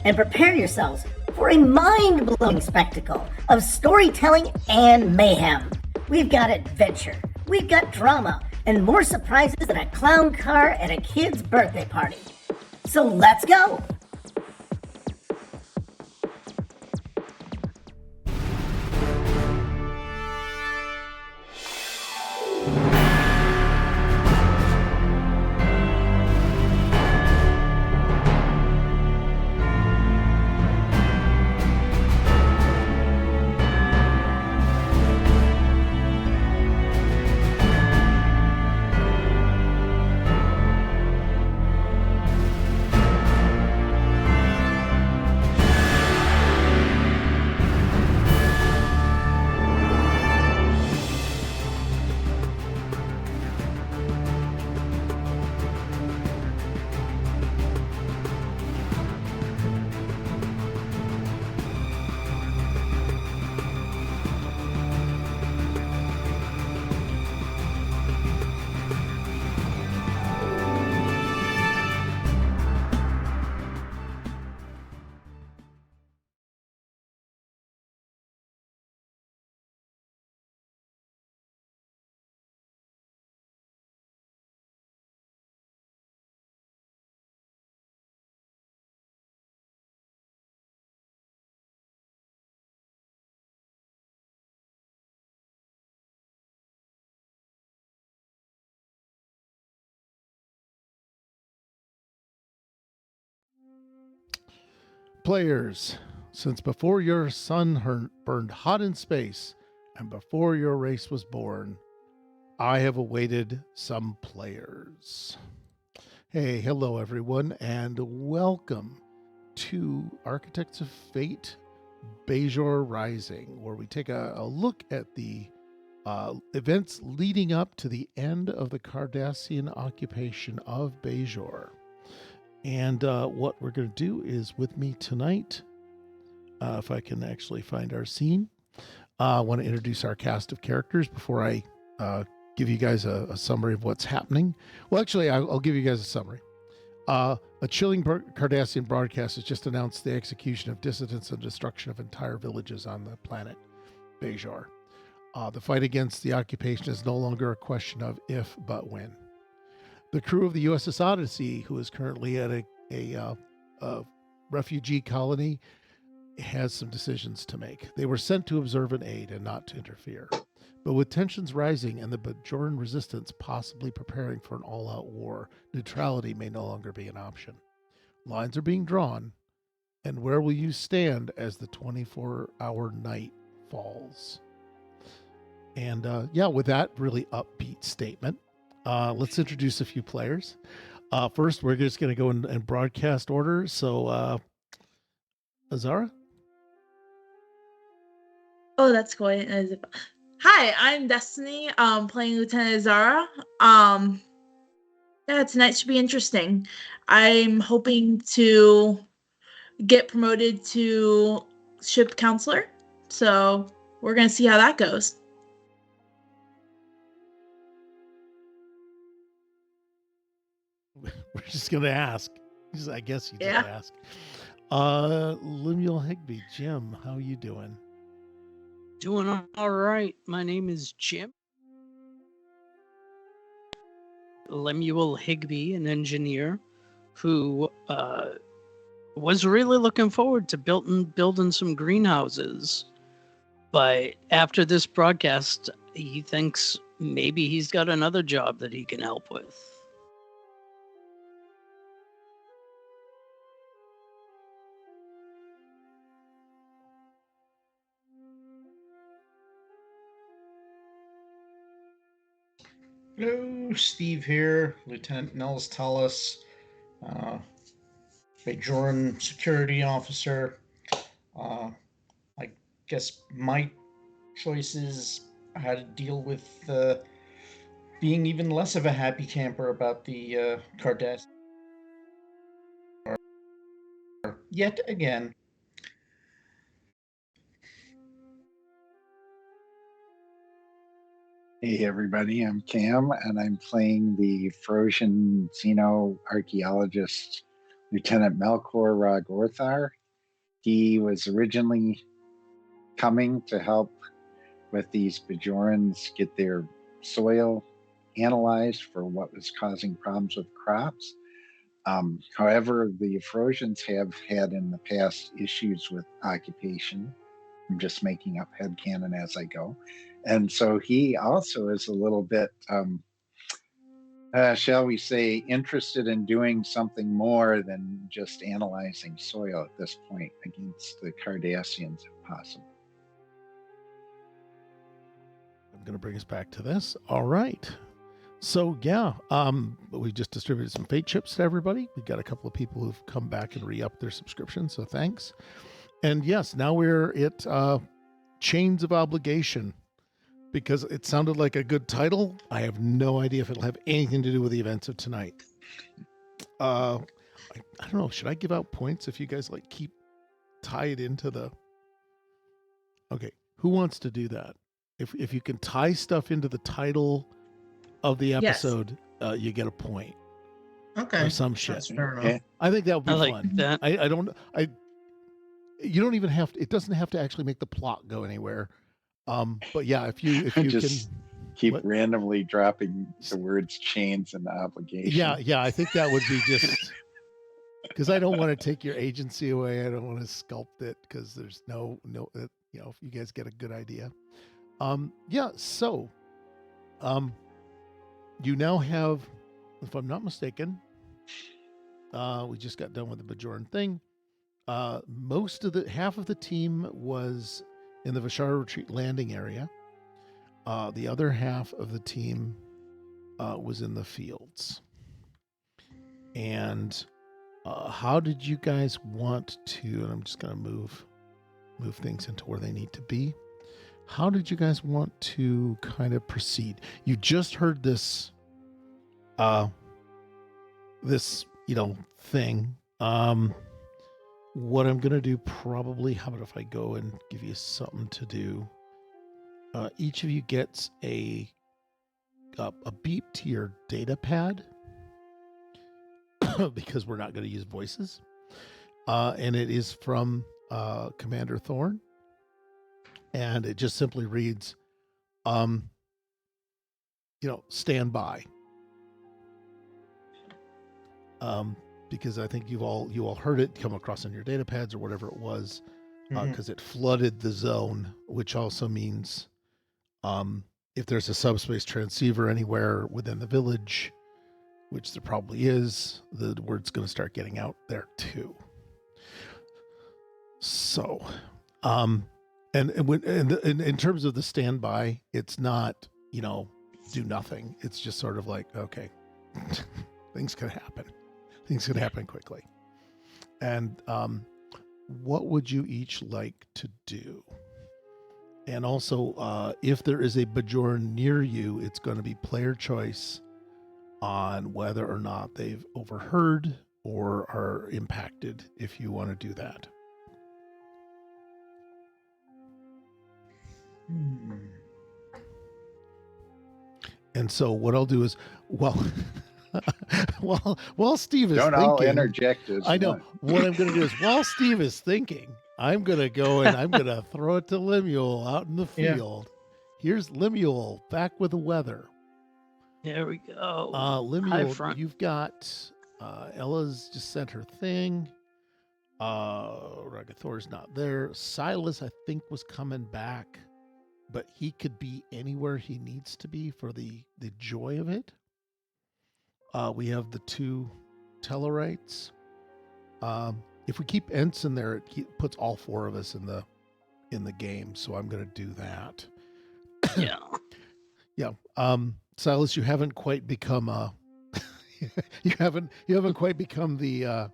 and prepare yourselves for a mind-blowing spectacle of storytelling and mayhem. We've got adventure, we've got drama, and more surprises than a clown car at a kid's birthday party. So let's go! Players, since before your sun burned hot in space and before your race was born, I have awaited some players. Hey, hello everyone, and welcome to Architects of Fate Bajor Rising, where we take a look at the events leading up to the end of the Cardassian occupation of Bajor. And what we're going to do is, with me tonight, if I can actually find our scene, I want to introduce our cast of characters before I give you guys a summary of what's happening. Well, actually, I'll give you guys a summary. A chilling Cardassian broadcast has just announced the execution of dissidents and destruction of entire villages on the planet Bajor. The fight against the occupation is no longer a question of if, but when. The crew of the USS Odyssey, who is currently at a refugee colony, has some decisions to make. They were sent to observe and aid and not to interfere. But with tensions rising and the Bajoran resistance possibly preparing for an all-out war, neutrality may no longer be an option. Lines are being drawn, and where will you stand as the 24-hour night falls? And with that really upbeat statement, let's introduce a few players. First, we're just going to go in broadcast order. So, Azara? Oh, that's cool. Hi, I'm Destiny, playing Lieutenant Azara. Tonight should be interesting. I'm hoping to get promoted to ship counselor, so we're going to see how that goes. We're just going to ask. I guess you just ask. Lemuel Higby, Jim, how you doing? Doing all right. My name is Jim. Lemuel Higby, an engineer who was really looking forward to building some greenhouses. But after this broadcast, he thinks maybe he's got another job that he can help with. Hello, Steve here, Lieutenant Nels Tallis, Bajoran security officer. I guess my choices had to deal with being even less of a happy camper about the Cardassian yet again. Hey everybody, I'm Cam, and I'm playing the Frosian xeno archaeologist Lieutenant Melkor Ragorthar. He was originally coming to help with these Bajorans get their soil analyzed for what was causing problems with crops. However, the Ephrosions have had in the past issues with occupation. I'm just making up headcanon as I go. And so he also is a little bit, shall we say, interested in doing something more than just analyzing soil at this point against the Cardassians, if possible. I'm going to bring us back to this. All right. So, yeah, we just distributed some fate chips to everybody. We got a couple of people who've come back and re-upped their subscription, so thanks. And yes, now we're at Chains of Obligation, because it sounded like a good title. I have no idea if it'll have anything to do with the events of tonight. I don't know. Should I give out points if you guys like keep tied into the... Okay, who wants to do that? If you can tie stuff into the title of the episode, you get a point. Okay. Or some shit. That's fair enough. Yeah. I think that would be I like fun. that. You don't even have to, it doesn't have to actually make the plot go anywhere. But yeah, if you Just can keep what? randomly dropping the words chains and obligation. Yeah, I think that would be just because I don't want to take your agency away. I don't want to sculpt it because there's no, if you guys get a good idea. So, you now have, if I'm not mistaken, we just got done with the Bajoran thing. Half of the team was in the Bajor Retreat landing area. The other half of the team was in the fields. And how did you guys want to, and I'm just going to move things into where they need to be. How did you guys want to kind of proceed? You just heard this thing. What I'm going to do probably, how about if I go and give you something to do? Each of you gets a beep to your data pad because we're not going to use voices. And it is from Commander Thorne. And it just simply reads, stand by. Because I think you all heard it come across on your data pads or whatever it was, because it flooded the zone, which also means if there's a subspace transceiver anywhere within the village, which there probably is, the word's going to start getting out there too. So, and in terms of the standby, it's not, do nothing. It's just sort of like, okay, things could happen. Things could happen quickly. And what would you each like to do? And also, if there is a Bajoran near you, it's going to be player choice on whether or not they've overheard or are impacted, if you want to do that. And so what I'll do is, while Steve is Don't thinking, all interject as I know one. what I'm going to do is while Steve is thinking, I'm going to go and I'm going to throw it to Lemuel out in the field. Here's Lemuel back with the weather. There we go. Lemuel, front. you've got Ella's just sent her thing. Ragathor's not there. Silas, I think, was coming back, but he could be anywhere he needs to be for the joy of it. We have the 2 Tellarites. If we keep Ensign there, it puts all 4 of us in the game. So I'm going to do that. Yeah. Yeah. Silas, you haven't quite become you haven't quite become the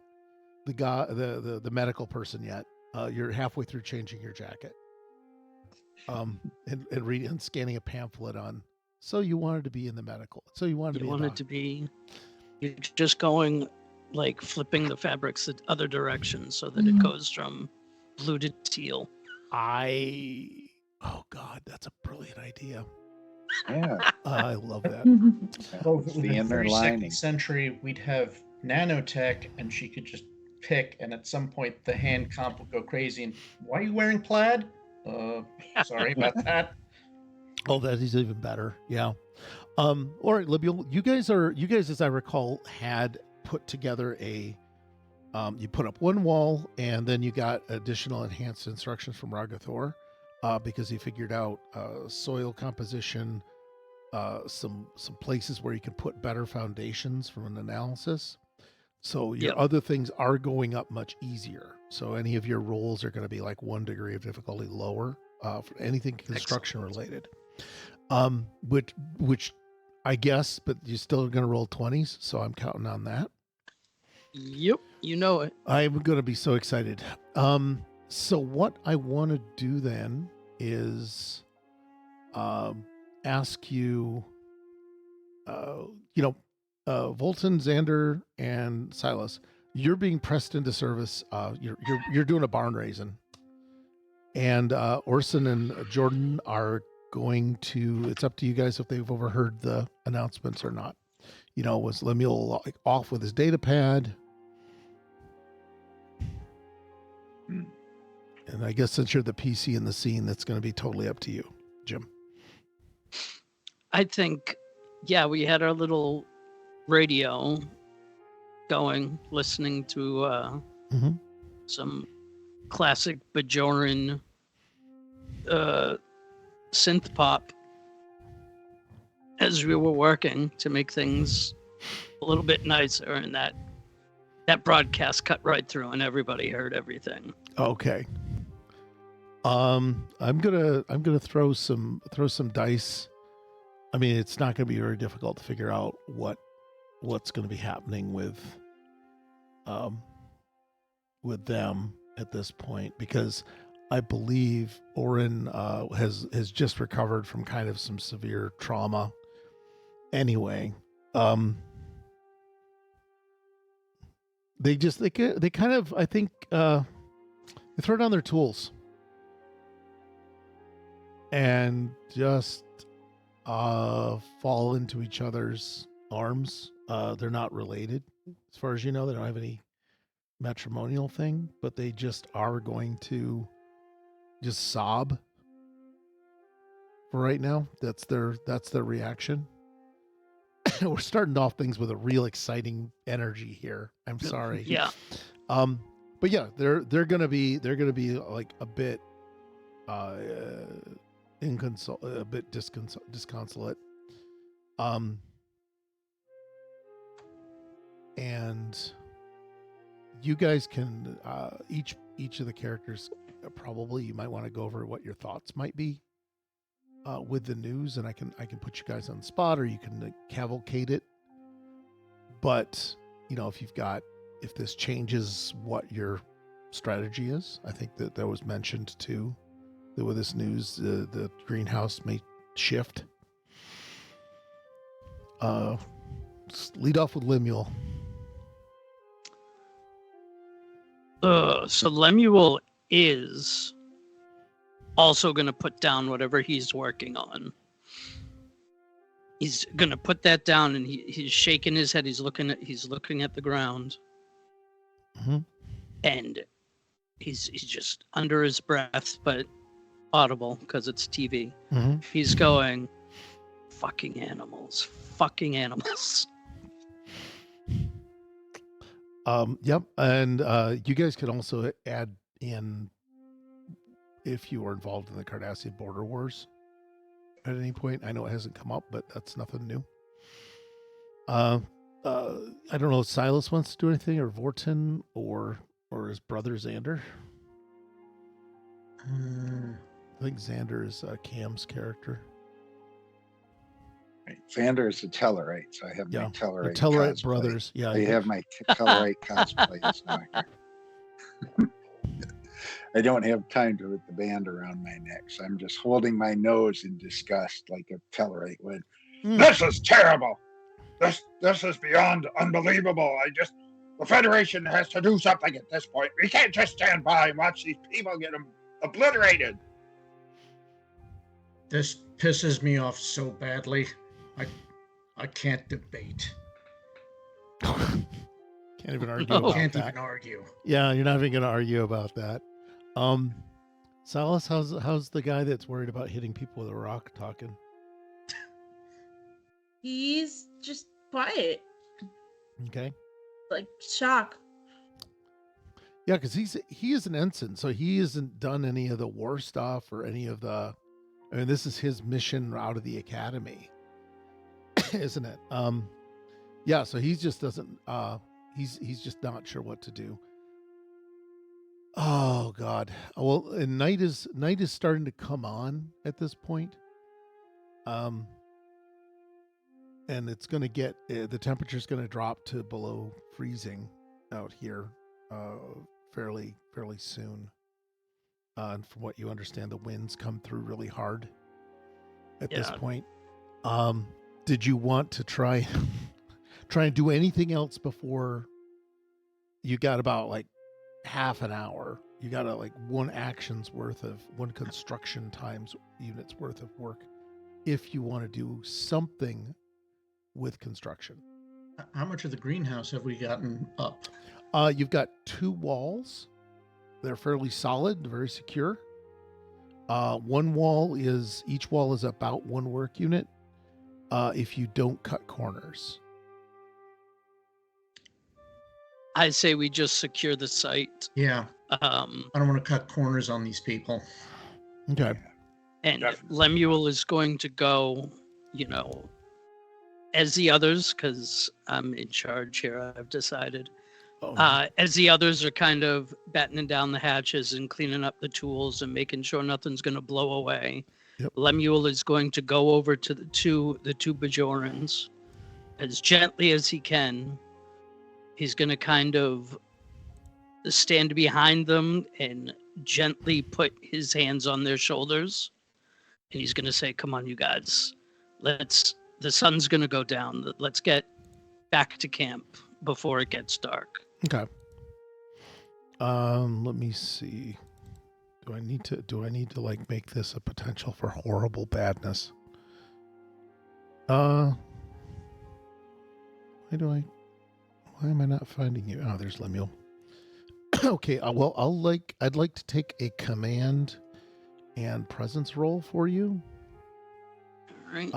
guy, the medical person yet. You're halfway through changing your jacket. And reading and scanning a pamphlet on. So you wanted to be in the medical. So you wanted to be. Wanted to be. You're just going like flipping the fabrics the other direction so that it goes from blue to teal. Oh God, that's a brilliant idea. Yeah. I love that. Well, if it was The the inner 32nd lining. century, we'd have nanotech, and she could just pick, and at some point the hand comp will go crazy. And why are you wearing plaid? Sorry about that. Oh, that is even better. Yeah. All right, Libby, you guys, as I recall, had put together a. You put up one wall, and then you got additional enhanced instructions from Ragathor, because he figured out soil composition, some places where you can put better foundations from an analysis. So your Yep. other things are going up much easier. So any of your rolls are going to be like 1 degree of difficulty lower for anything construction related. Which I guess, but you're still going to roll 20s, so I'm counting on that. Yep, you know it. I'm going to be so excited. So what I want to do then is ask you, Volton, Xander, and Silas, you're being pressed into service. You're doing a barn raising, and Orson and Jordan are going to. It's up to you guys if they've overheard the announcements or not. Was Lemuel off with his data pad? And I guess since you're the PC in the scene, that's going to be totally up to you, Jim. I think, yeah, we had our little radio going, listening to some classic Bajoran synth pop as we were working to make things a little bit nicer, and that broadcast cut right through and everybody heard everything. Okay. I'm gonna throw some dice. I mean, it's not gonna be very difficult to figure out what's gonna be happening with them at this point, because I believe Orin has just recovered from kind of some severe trauma. Anyway, they kind of, I think, they throw down their tools and just fall into each other's arms. They're not related, as far as you know. They don't have any matrimonial thing, but they just are going to just sob for right now. That's their reaction. We're starting off things with a real exciting energy here. I'm sorry. Yeah. But yeah, they're gonna be like a bit a bit disconsolate. And you guys can each of the characters, probably you might want to go over what your thoughts might be with the news, and I can put you guys on the spot, or you can cavalcade it. But if this changes what your strategy is, I think that was mentioned too, that with this news, the greenhouse may shift. Lead off with Lemuel. So Lemuel is also going to put down whatever he's working on. He's going to put that down, and he's shaking his head. He's looking at the ground, and he's just under his breath, but audible because it's TV. He's going, "Fucking animals, fucking animals." Yep, and you guys could also add in if you were involved in the Cardassian border wars at any point. I know it hasn't come up, but that's nothing new. I don't know if Silas wants to do anything, or Vorton, or his brother Xander. I think Xander is Cam's character. Right. Xander is a Tellarite, so I have my Tellarite. The Tellarite cosplay. brothers. Yeah, I have my Tellarite cosplays now. I don't have time to put the band around my neck, so I'm just holding my nose in disgust like a Tellarite would. This is terrible. This is beyond unbelievable. The Federation has to do something at this point. We can't just stand by and watch these people get obliterated. This pisses me off so badly. I can't debate. Can't even argue No. about Can't that. even argue. Yeah, you're not even going to argue about that. Silas, how's the guy that's worried about hitting people with a rock talking? He's just quiet, Okay. like shock. Yeah, because he is an ensign, so he hasn't done any of the war stuff or any of the. I mean, this is his mission out of the academy, isn't it? Yeah. So he just doesn't. He's just not sure what to do. Oh God. Well, and night is starting to come on at this point. And it's going to get the temperature's going to drop to below freezing out here, fairly soon. And from what you understand, the winds come through really hard at this point. Did you want to try and do anything else before you got about like half an hour? You got like one construction times units worth of work if you want to do something with construction. How much of the greenhouse have we gotten up? You've got 2 walls. They're fairly solid, very secure. Each wall is about 1 work unit. If you don't cut corners. I say we just secure the site. Yeah. I don't want to cut corners on these people. Okay. And Definitely. Lemuel is going to go, as the others, because I'm in charge here, I've decided. As the others are kind of battening down the hatches and cleaning up the tools and making sure nothing's going to blow away, Yep. Lemuel is going to go over to the two Bajorans as gently as he can. He's going to kind of stand behind them and gently put his hands on their shoulders. And he's going to say, "Come on, you guys. The sun's going to go down. Let's get back to camp before it gets dark." Okay. Let me see. Do I need to like make this a potential for horrible badness? Why am I not finding you? Oh, there's Lemuel. Okay, well, I'd like to take a command and presence roll for you. All right.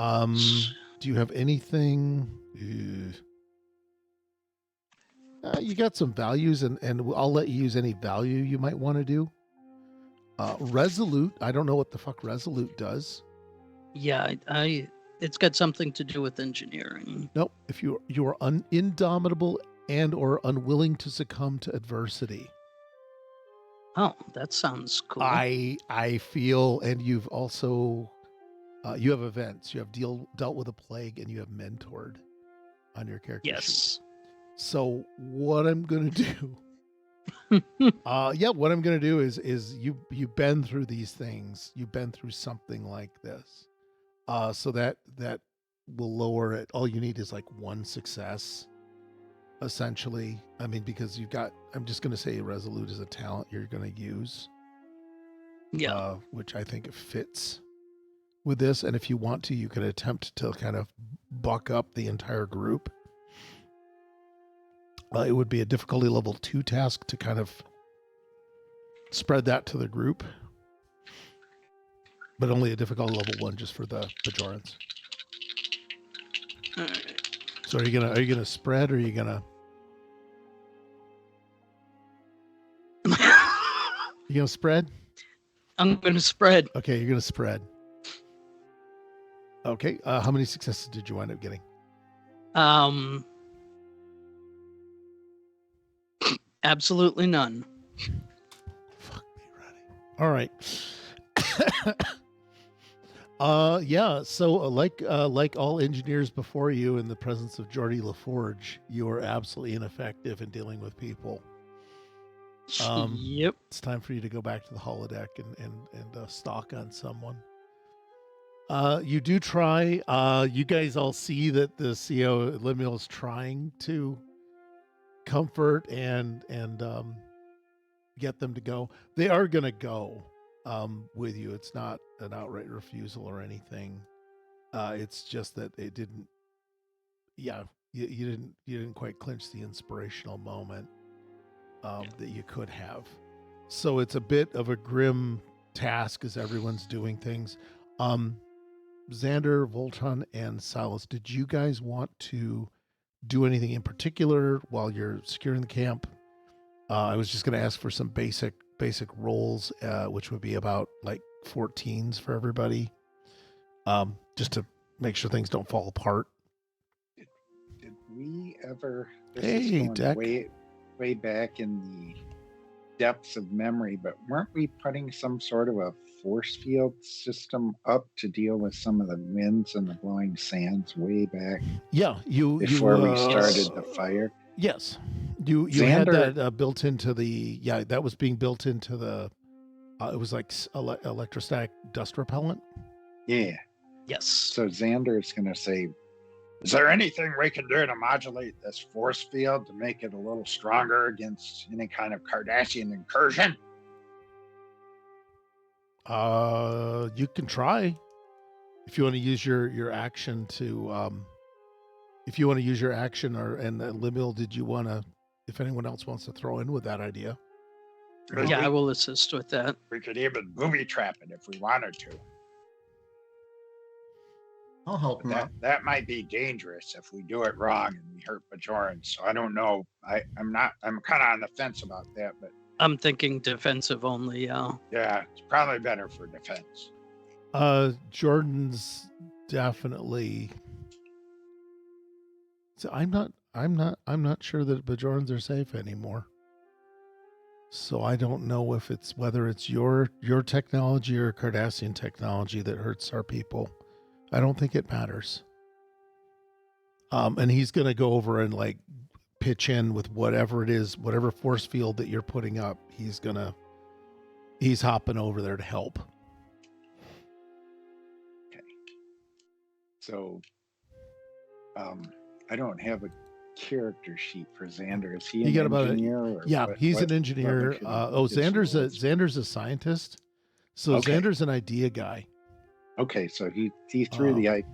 Do you have anything? You got some values, and I'll let you use any value you might want to do. Resolute. I don't know what the fuck Resolute does. Yeah, it's got something to do with engineering. Nope. If you are indomitable and or unwilling to succumb to adversity. Oh, that sounds cool. I feel, and you've also you have events. You have dealt with a plague, and you have mentored on your character sheet. Yes. So what I'm gonna do? What I'm gonna do is you've been through these things. You've been through something like this. So that will lower it. All you need is like 1 success, essentially. I mean, because I'm just gonna say Resolute is a talent you're gonna use. Yeah. Which I think fits with this. And if you want to, you could attempt to kind of buck up the entire group. It would be a difficulty level 2 task to kind of spread that to the group, but only a difficulty level 1 just for the Bajorans. All right. So are you gonna spread, or are you gonna spread? I'm going to spread. Okay, you're gonna spread. Okay, how many successes did you wind up getting? Absolutely none. Fuck me running. All right. Yeah. So like all engineers before you, in the presence of Geordie LaForge, you are absolutely ineffective in dealing with people. Yep. It's time for you to go back to the holodeck and stalk on someone. You do try. You guys all see that the CO Lemuel is trying to comfort and get them to go. They are going to go with you. It's not an outright refusal or anything. It's just that it didn't. Yeah, you didn't quite clinch the inspirational moment that you could have. So it's a bit of a grim task as everyone's doing things. Xander, Volton, and Silas, did you guys want to do anything in particular while you're securing the camp? I was just going to ask for some basic rolls, which would be about like 14s for everybody, just to make sure things don't fall apart. Did we ever? This Hey, is going Deck. way back in the depths of memory, but weren't we putting some sort of a force field system up to deal with some of the winds and the blowing sands way back Yeah, before we started the fire? Yes, you had Xander- that built into the that was being built into the. It was like electrostatic dust repellent. Yeah. Yes. So Xander is going to say, Is there anything we can do to modulate this force field to make it a little stronger against any kind of Cardassian incursion? You can try if you want to use your action to if you want to use your action and Lemuel, did you want to, if anyone else wants to throw in with that idea? Yeah, I will assist with that. We could even booby trap it if we wanted to. I'll help him out. That might be dangerous if we do it wrong and we hurt Bajoran. So I don't know. I'm kind of on the fence about that, but I'm thinking defensive only. yeah, it's probably better for defense. Jordan's definitely. So I'm not sure that Bajorans are safe anymore. So I don't know whether it's your technology or Cardassian technology that hurts our people. I don't think it matters. And he's gonna go over and like pitch in with whatever it is, whatever force field that you're putting up. He's hopping over there to help. okay. So, I don't have a character sheet for Xander. Is he an You got about engineer? Or Yeah, he's an what engineer. should he- his roles? Xander's a scientist. So Okay. Xander's an idea guy. Okay, so he threw the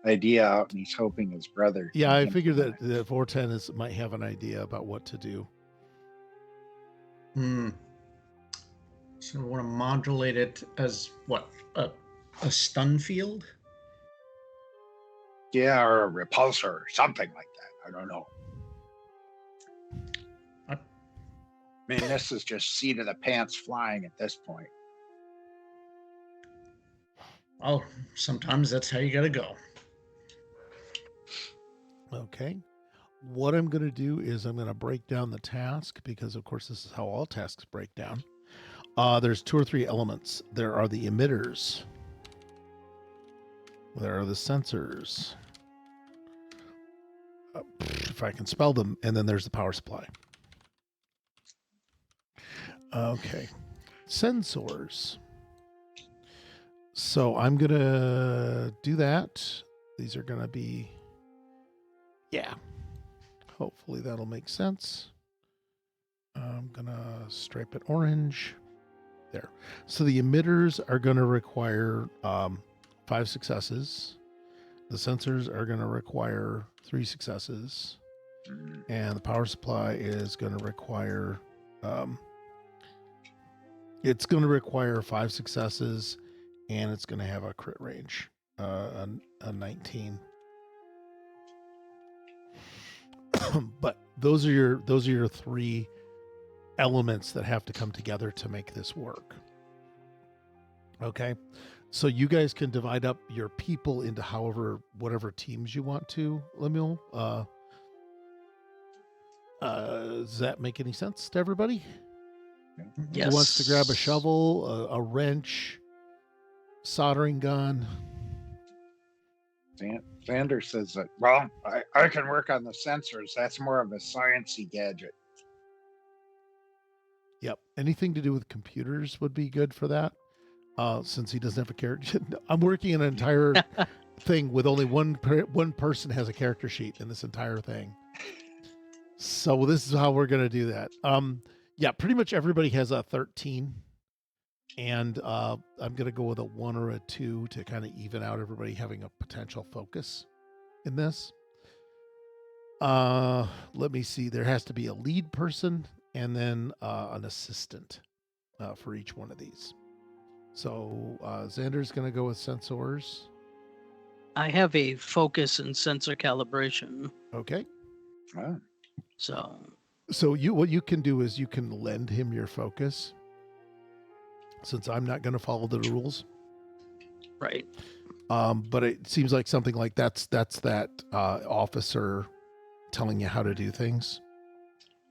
idea out, and he's hoping his brother. Yeah, can I figured that implement it. Vorten might have an idea about what to do. So we want to modulate it as what? A stun field? Yeah, or a repulsor or something like that. I don't know. I- I mean, this is just seat of the pants flying at this point. Well, sometimes that's how you got to go. Okay. What I'm going to do is I'm going to break down the task because, of course, this is how all tasks break down. There's 2 or 3 elements. There are the emitters. There are the sensors. If I can spell them. And then there's the power supply. Okay. Sensors. So I'm going to do that. These are going to be, yeah. Hopefully that'll make sense. I'm going to stripe it orange. There. So the emitters are going to require 5 successes. The sensors are going to require 3 successes. And the power supply is going to require, it's going to require 5 successes, and it's going to have a crit range, a 19. But those are your 3 elements that have to come together to make this work. Okay, so you guys can divide up your people into whatever teams you want to. Lemuel, does that make any sense to everybody? Yes. Who wants to grab a shovel, a wrench, soldering gun? Xander says that. Well, I can work on the sensors. That's more of a sciencey gadget. Yep. Anything to do with computers would be good for that. Since he doesn't have a character, I'm working an entire thing with only one person has a character sheet in this entire thing. So this is how we're going to do that. Yeah, pretty much everybody has a 13, and I'm going to go with a 1 or a 2 to kind of even out everybody having a potential focus in this. Let me see. There has to be a lead person and then an assistant for each one of these. So Xander's going to go with sensors. I have a focus and sensor calibration. Okay. Ah, So So what you can do is you can lend him your focus, since I'm not going to follow the rules. right. But it seems like something like that's that officer telling you how to do things.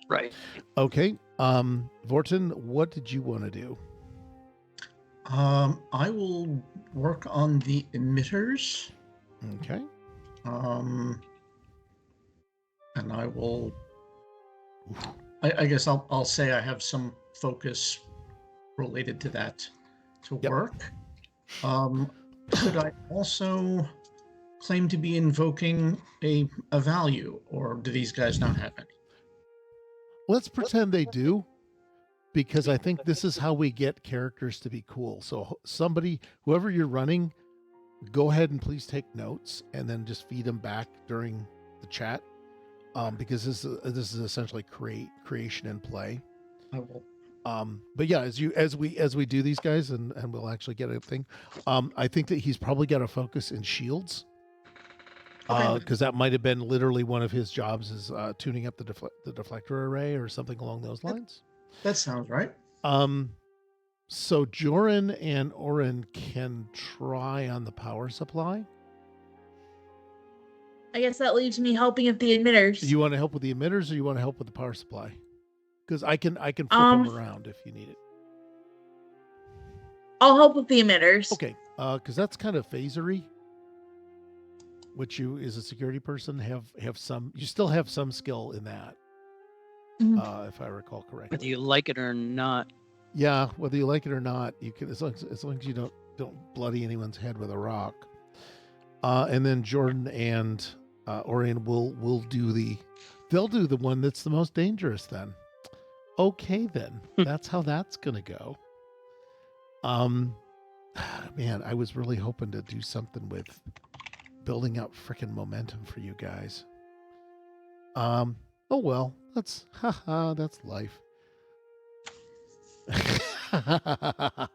Right. Okay. Vorton, what did you want to do? I will work on the emitters. Okay. And I will. I guess I'll say I have some focus related to that to Yep. work. Could I also claim to be invoking a value, or do these guys not have any? Let's pretend they do, because I think this is how we get characters to be cool. So whoever you're running, go ahead and please take notes and then just feed them back during the chat, because this is essentially creation and play. I will. But yeah, as we do these guys, and we'll actually get a thing. I think that he's probably got a focus in shields. Because that might have been literally one of his jobs, is tuning up the deflector array or something along those lines. That sounds right. So Joran and Oren can try on the power supply. I guess that leaves me helping with the emitters. You want to help with the emitters, or you want to help with the power supply? Because I can flip them around if you need it. I'll help with the emitters. Okay, because that's kind of phasery. Which you, as a security person, have some. You still have some skill in that, if I recall correctly. Whether you like it or not. Yeah, whether you like it or not, you can, as long as you don't bloody anyone's head with a rock. And then Jordan and Orion will do they'll do the one that's the most dangerous then. Okay, then that's how that's gonna go. Man, I was really hoping to do something with building up freaking momentum for you guys. Oh well, that's life. I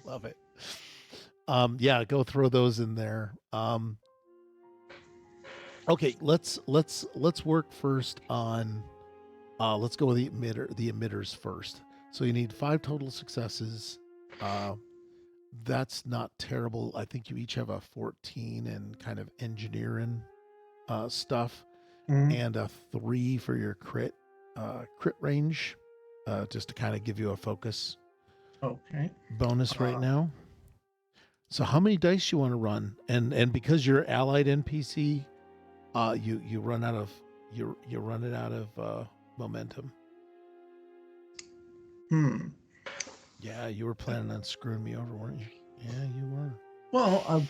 love it. Yeah, go throw those in there. Okay, let's work first on let's go with the emitters first. So you need 5 total successes. That's not terrible. I think you each have a 14 in kind of engineering stuff, and a 3 for your crit range, just to kind of give you a focus bonus right now. So how many dice you want to run? And because you're allied NPC, you run out of you run it out of momentum. Yeah, you were planning on screwing me over, weren't you? Yeah, you were. Well,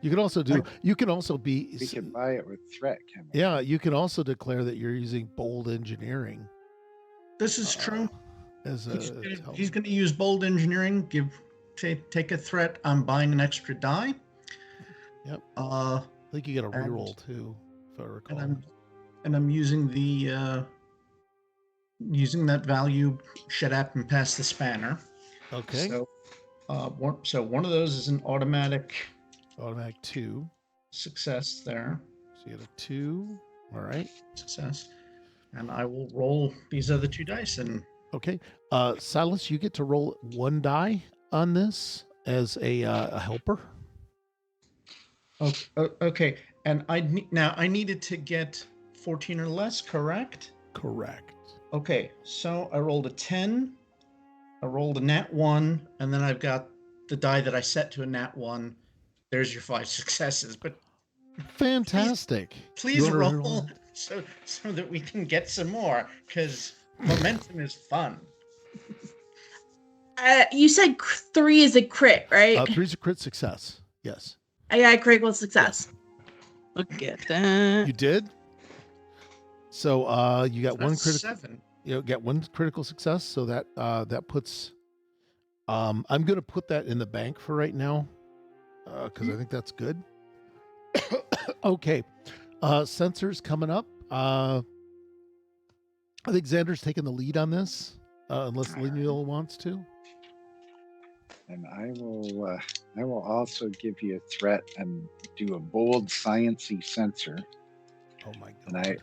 you can also do. You can also be. we can buy it with threat chemistry. Yeah, you can also declare that you're using bold engineering. this is true. As He's going to use bold engineering. Take a threat. I'm buying an extra die. Yep. I think you get a reroll too, if I recall. And I'm using the using that value. Shut up and pass the spanner. Okay. So, one of those is an automatic 2 success there. So you get a 2. All right. Success. And I will roll these other 2 dice. And okay. Silas, you get to roll 1 die on this as a helper. Okay. And I needed to get 14 or less, correct? Correct. Okay. So I rolled a 10. I rolled a nat 1, and then I've got the die that I set to a nat 1. There's your 5 successes. But fantastic. Please roll so that we can get some more, because momentum is fun. You said 3 is a crit, right? 3 is a crit success. Yes. I got a critical success. Look at that. You did? So you got one critical. 7. You get 1 critical success, so that puts. I'm going to put that in the bank for right now, because I think that's good. Okay, Sensors coming up. I think Xander's taking the lead on this, unless Lemuel wants to. And I will also give you a threat and do a bold sciencey sensor. Oh my god.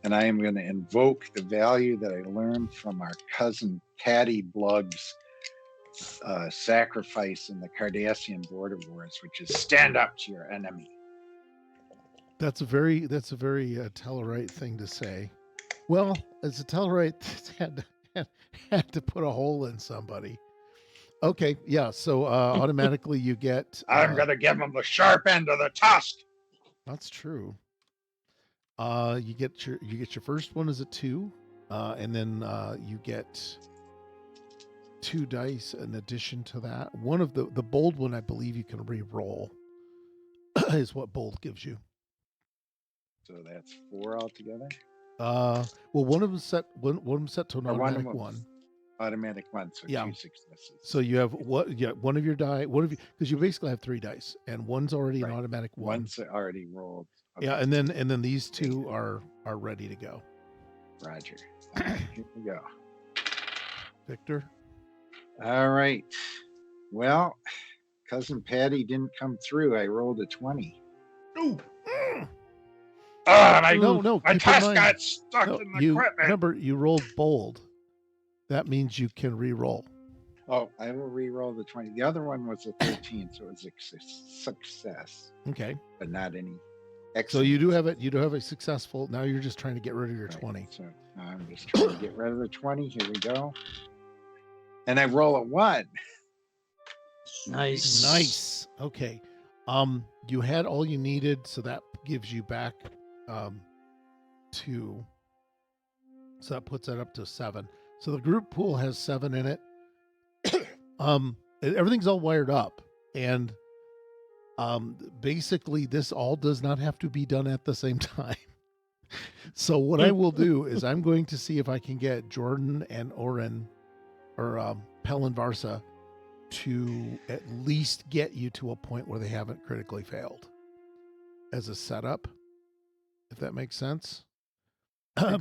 And I am going to invoke the value that I learned from our cousin Patty Blug's sacrifice in the Cardassian border wars, which is stand up to your enemy. That's a very Tellarite thing to say. Well, as a Tellarite had to put a hole in somebody. Okay, yeah. So automatically you get. I'm gonna give him the sharp end of the tusk. That's true. You get your first one as a 2, and then you get 2 dice in addition to that. One of the bold one, I believe you can re-roll, is what bold gives you. So that's 4 altogether. Well, one of them set to an automatic 1. Automatic 1, so Yeah. 2 successes. So you have one of your die, because you basically have 3 dice, and one's already an automatic 1. One's already rolled. Okay. Yeah, and then these 2 are ready to go. Roger. All right, here we go. Victor. All right. Well, cousin Patty didn't come through. I rolled a 20. No. No. My keep in tusk mind- got stuck no, in the you equipment. remember you rolled bold. That means you can re-roll. Oh, I will re-roll the 20. The other one was a 13, so it was a success, Okay. but not any. So Excellent. you do have it. You do have a successful. Now you're just trying to get rid of your Right, 20. So I'm just trying to get rid of the 20. Here we go. And I roll a 1. Nice. Nice. Okay. You had all you needed, so that gives you back 2. So that puts that up to 7. So the group pool has 7 in it. Everything's all wired up, and basically this all does not have to be done at the same time. So what I will do is I'm going to see if I can get Jordan and Oren, or Pel and Varsa, to at least get you to a point where they haven't critically failed as a setup, if that makes sense.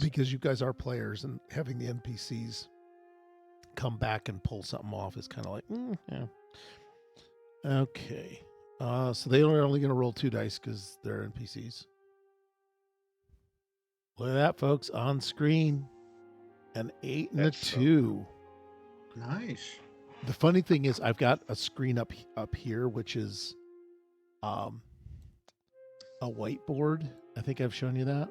Because you guys are players, and having the NPCs come back and pull something off is kind of like, yeah. Okay. So they are only going to roll 2 dice because they're NPCs. Look at that, folks, on screen. An 8 and That's a so 2. Nice. The funny thing is I've got a screen up here, which is a whiteboard. I think I've shown you that.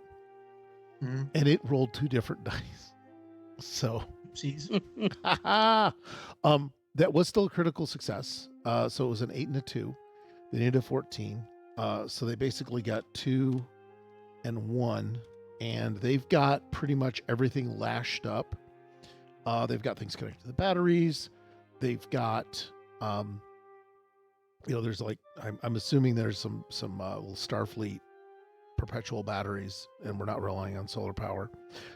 Mhm. And it rolled 2 different dice. So Oopsies. that was still a critical success. So it was an 8 and a 2. They needed a 14. So they basically got 2 and 1, and they've got pretty much everything lashed up. They've got things connected to the batteries. They've got, there's like, I'm assuming there's some little Starfleet perpetual batteries, and we're not relying on solar power.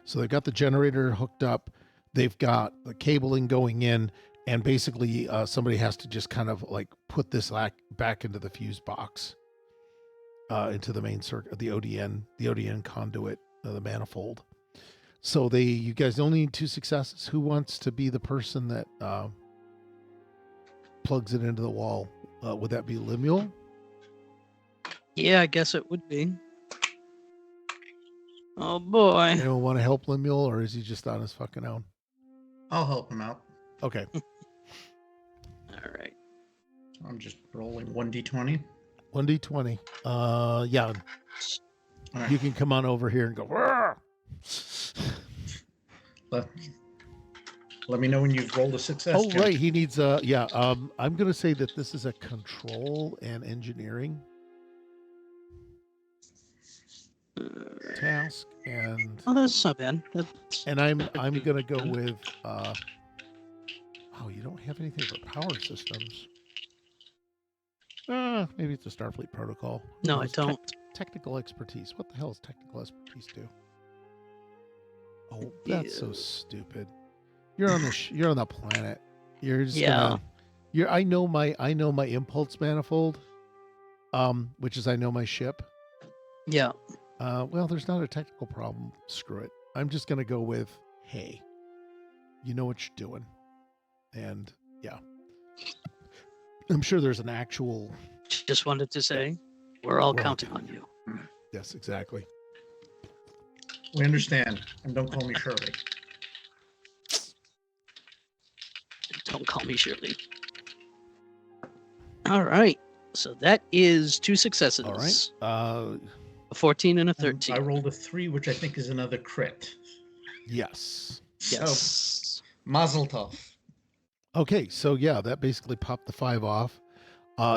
So they've got the generator hooked up. They've got the cabling going in, and basically somebody has to just kind of like put this back into the fuse box, into the main circuit, the ODN conduit, the manifold. So you guys only need 2 successes. Who wants to be the person that plugs it into the wall? Would that be Lemuel? Yeah, I guess it would be. Oh boy. Anyone want to help Lemuel, or is he just on his fucking own? I'll help him out. Okay. All right. I'm just rolling 1d20. 1d20. Yeah. All right. You can come on over here and go. "Rrr." Let me know when you've rolled a success. Oh, Jim. right. He needs I'm going to say that this is a control and engineering task, and Oh, that's not bad. I'm going to go with you don't have anything for power systems. Maybe it's a Starfleet protocol. Who No, I knows? don't. Technical expertise. What the hell does technical expertise do? Oh, that's so Yeah. stupid. You're on you're on the planet. You're just Yeah. I know my impulse manifold, which is I know my ship. Yeah. Well, there's not a technical problem. Screw it. I'm just going to go with, hey, you know what you're doing. And yeah, I'm sure there's an actual. Just wanted to say, we're all We're all counting on you. Yes, exactly. We understand. And don't call me Shirley. Don't call me Shirley. All right. So that is 2 successes. All right. A 14 and a And 13. I rolled a 3, which I think is another crit. Yes. So, Yes. mazel tov. Okay, so yeah, that basically popped the 5 off.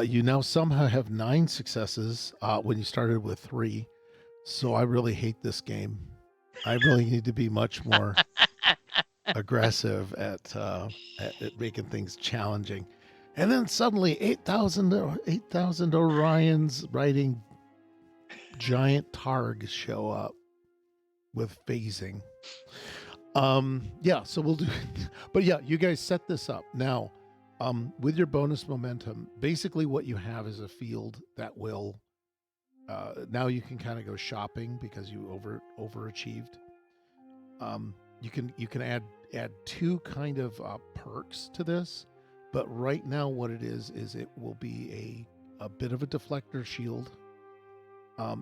You now somehow have 9 successes when you started with 3. So I really hate this game. I really need to be much more aggressive at making things challenging. And then suddenly 8,000 Orions riding giant targs show up with phasing. Yeah, so we'll do but yeah, you guys set this up. Now, with your bonus momentum, basically what you have is a field that will now you can kind of go shopping because you overachieved. You can add 2 kind of perks to this, but right now what it is it will be a bit of a deflector shield.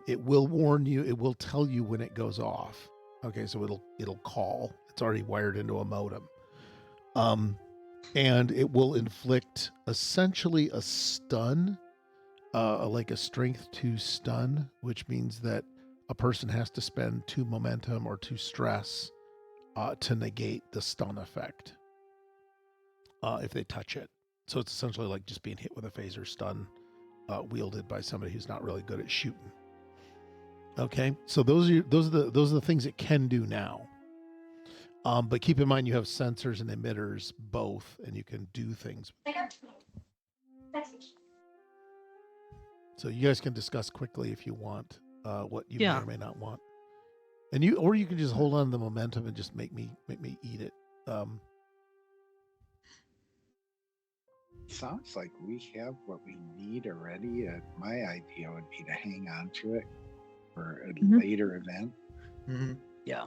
It will warn you, it will tell you when it goes off. Okay, so it'll call. It's already wired into a modem. And it will inflict essentially a stun, like a strength 2 stun, which means that a person has to spend 2 momentum or 2 stress to negate the stun effect if they touch it. So it's essentially like just being hit with a phaser stun wielded by somebody who's not really good at shooting. Okay, so those are the things it can do now. But keep in mind you have sensors and emitters both, and you can do things. So you guys can discuss quickly if you want what you may or may not want, and you can just hold on to the momentum and just make me eat it. Sounds like we have what we need already. My idea would be to hang on to it for a later event. Mm-hmm. Yeah.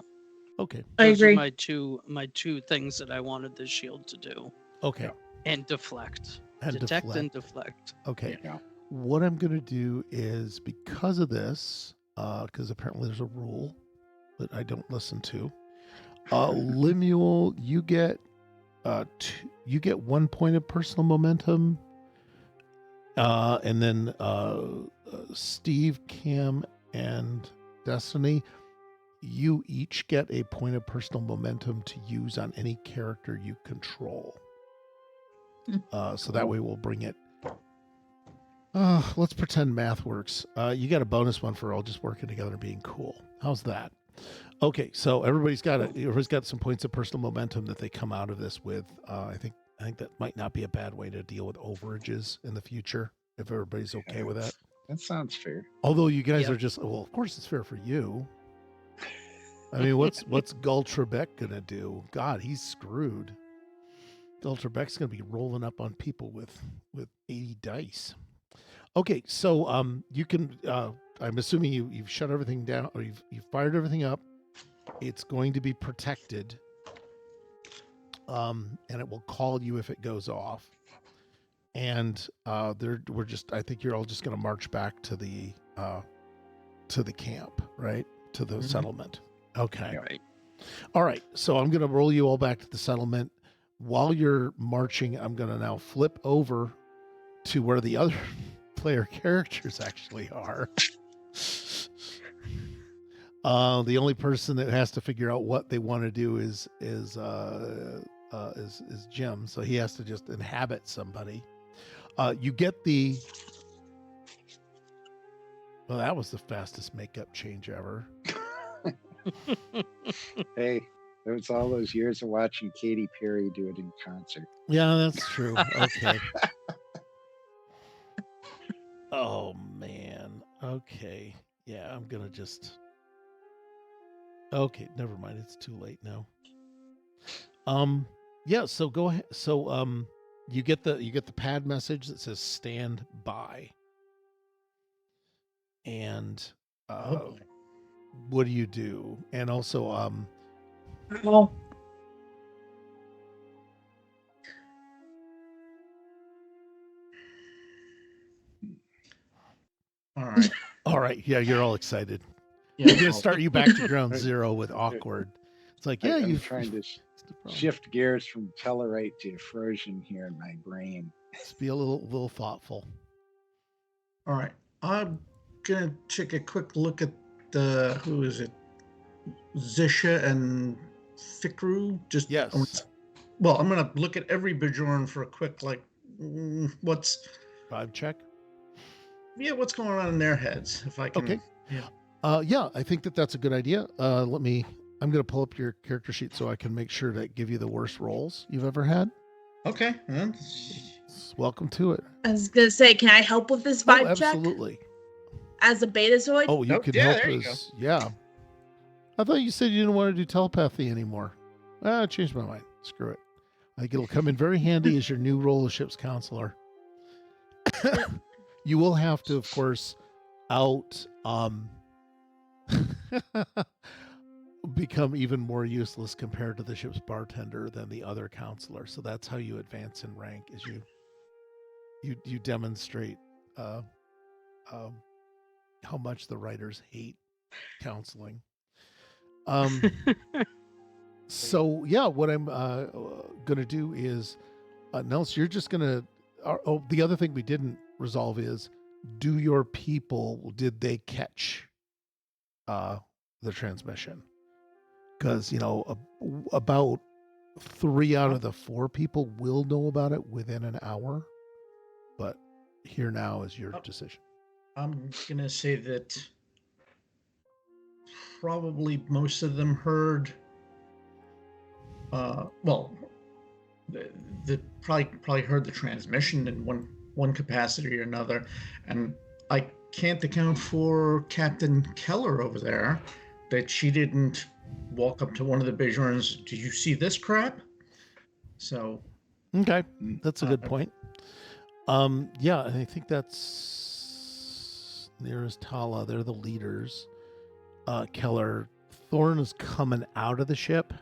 Okay. I Those agree. are my two things that I wanted the shield to do. Okay. And deflect. And Detect deflect. and deflect. Okay. Yeah. What I'm going to do is, because of this, because apparently there's a rule that I don't listen to, Lemuel, you get 1 point of personal momentum, and then Steve, Cam, and Destiny, you each get a point of personal momentum to use on any character you control. So that way we'll bring it. Let's pretend math works. You got a bonus one for all just working together and being cool. How's that? Okay, so everybody's got some points of personal momentum that they come out of this with. I think that might not be a bad way to deal with overages in the future, if everybody's okay with that. That sounds fair. Although you guys are just, well, of course it's fair for you. I mean, what's Gull Trebek gonna do? God, he's screwed. Gull Trebek's gonna be rolling up on people with 80 dice. Okay, so you can. I'm assuming you've shut everything down, or you've fired everything up. It's going to be protected, and it will call you if it goes off. And I think you're all just going to march back to the camp, right? To the settlement. Okay. Right. All right. So I'm going to roll you all back to the settlement. While you're marching, I'm going to now flip over to where the other player characters actually are. The only person that has to figure out what they want to do is Jim. So he has to just inhabit somebody. You get the. Well, that was the fastest makeup change ever. Hey, it was all those years of watching Katy Perry do it in concert. Yeah, that's true. Okay. Oh man. Okay. Yeah, I'm gonna just. Okay, never mind. It's too late now. Yeah. So go ahead. So you get the pad message that says "stand by," and Oh, boy. what do you do? And also, Well, All right. all right, yeah, you're all excited. Yeah, They're gonna I'll- start you back to ground zero with awkward. It's like, yeah, I'm you've trying to it's the problem. shift gears from Tellarite to Frosian here in my brain. Just be a little thoughtful. All right. I'm gonna take a quick look at the who is it? Zisha and Fikru. Just Yes. Well, I'm gonna look at every Bajoran for a quick what's Vibe check. what's going on in their heads if I can. Okay. Yeah. Yeah, I think that's a good idea. I'm going to pull up your character sheet so I can make sure to give you the worst rolls you've ever had. Okay. Welcome to it. I was gonna say, can I help with this vibe check Absolutely. as a Betazoid? Oh, you Oh, can yeah, help there you us. Yeah. I thought you said you didn't want to do telepathy anymore. I changed my mind. Screw it. I think it'll come in very handy as your new role of ship's counselor. You will have to, of course, become even more useless compared to the ship's bartender than the other counselor. So that's how you advance in rank, is you demonstrate how much the writers hate counseling. So yeah, what I'm gonna do is, Nels, you're just gonna. The other thing we didn't resolve is, do your people, did they catch the transmission? Because about 3 out of the 4 people will know about it within an hour. But here now is your decision. I'm gonna say that probably most of them heard. The probably heard the transmission in one capacity or another, and I can't account for Captain Keller over there that she didn't walk up to one of the Bajorans. Did you see this crap? So, Okay, that's a good point. Yeah, and I think that's nearest Tala. They're the leaders. Keller, Thorn is coming out of the ship.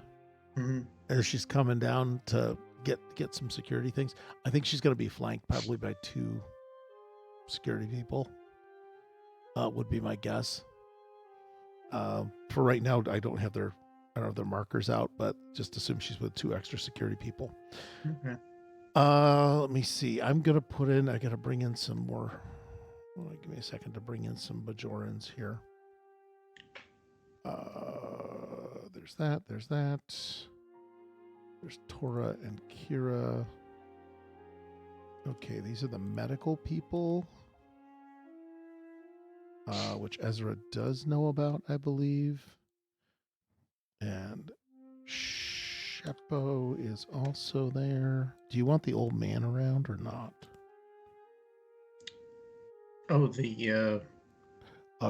mhm. As she's coming down to get some security things. I think she's going to be flanked probably by 2 security people. Would be my guess. For right now, I don't have their markers out, but just assume she's with 2 extra security people. Okay. Let me see. I got to bring in some more. Give me a second to bring in some Bajorans here. There's that. There's Tora and Kira. Okay, these are the medical people, which Ezra does know about, I believe. And Sheppo is also there. Do you want the old man around or not? Oh, the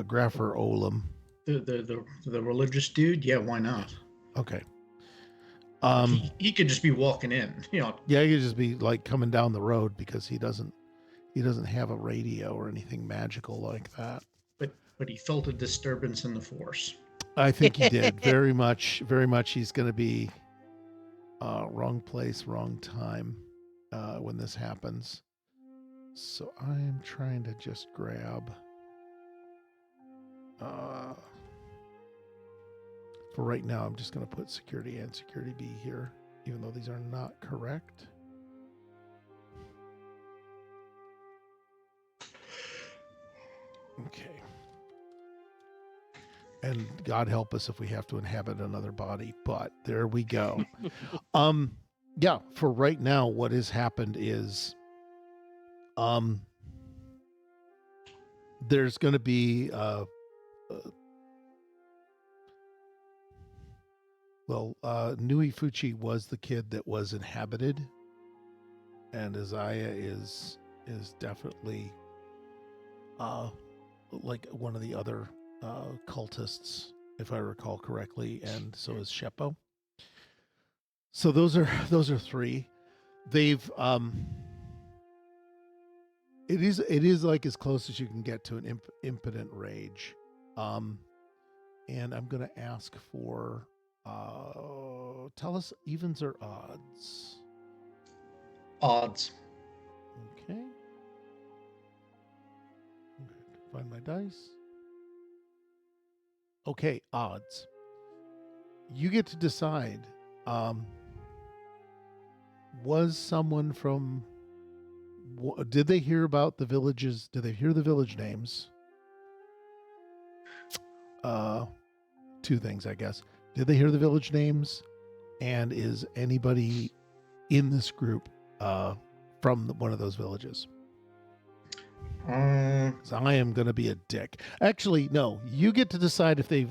Graffer Olam. the religious dude. Yeah, why not? Okay. He could just be walking in. Yeah, he could just be like coming down the road because he doesn't have a radio or anything magical like that. But he felt a disturbance in the force. I think he did very much. He's going to be wrong place, wrong time when this happens. So I am trying to just grab. For right now, I'm just going to put security and security B here, even though these are not correct. Okay. And God help us if we have to inhabit another body, but there we go. Yeah, for right now, what has happened is there's going to be Nui Fuchi was the kid that was inhabited, and Isaiah is definitely like one of the other cultists, if I recall correctly, and so is Sheppo. So those are 3. They've it is like as close as you can get to an impotent rage. And I'm going to ask for, tell us evens or odds. Odds. Okay. Find my dice. Okay, odds. You get to decide. Was someone from... Did they hear about the villages? Did they hear the village names? Two things, I guess. Did they hear the village names? And is anybody in this group from one of those villages? 'Cause I am going to be a dick. Actually, no. You get to decide if they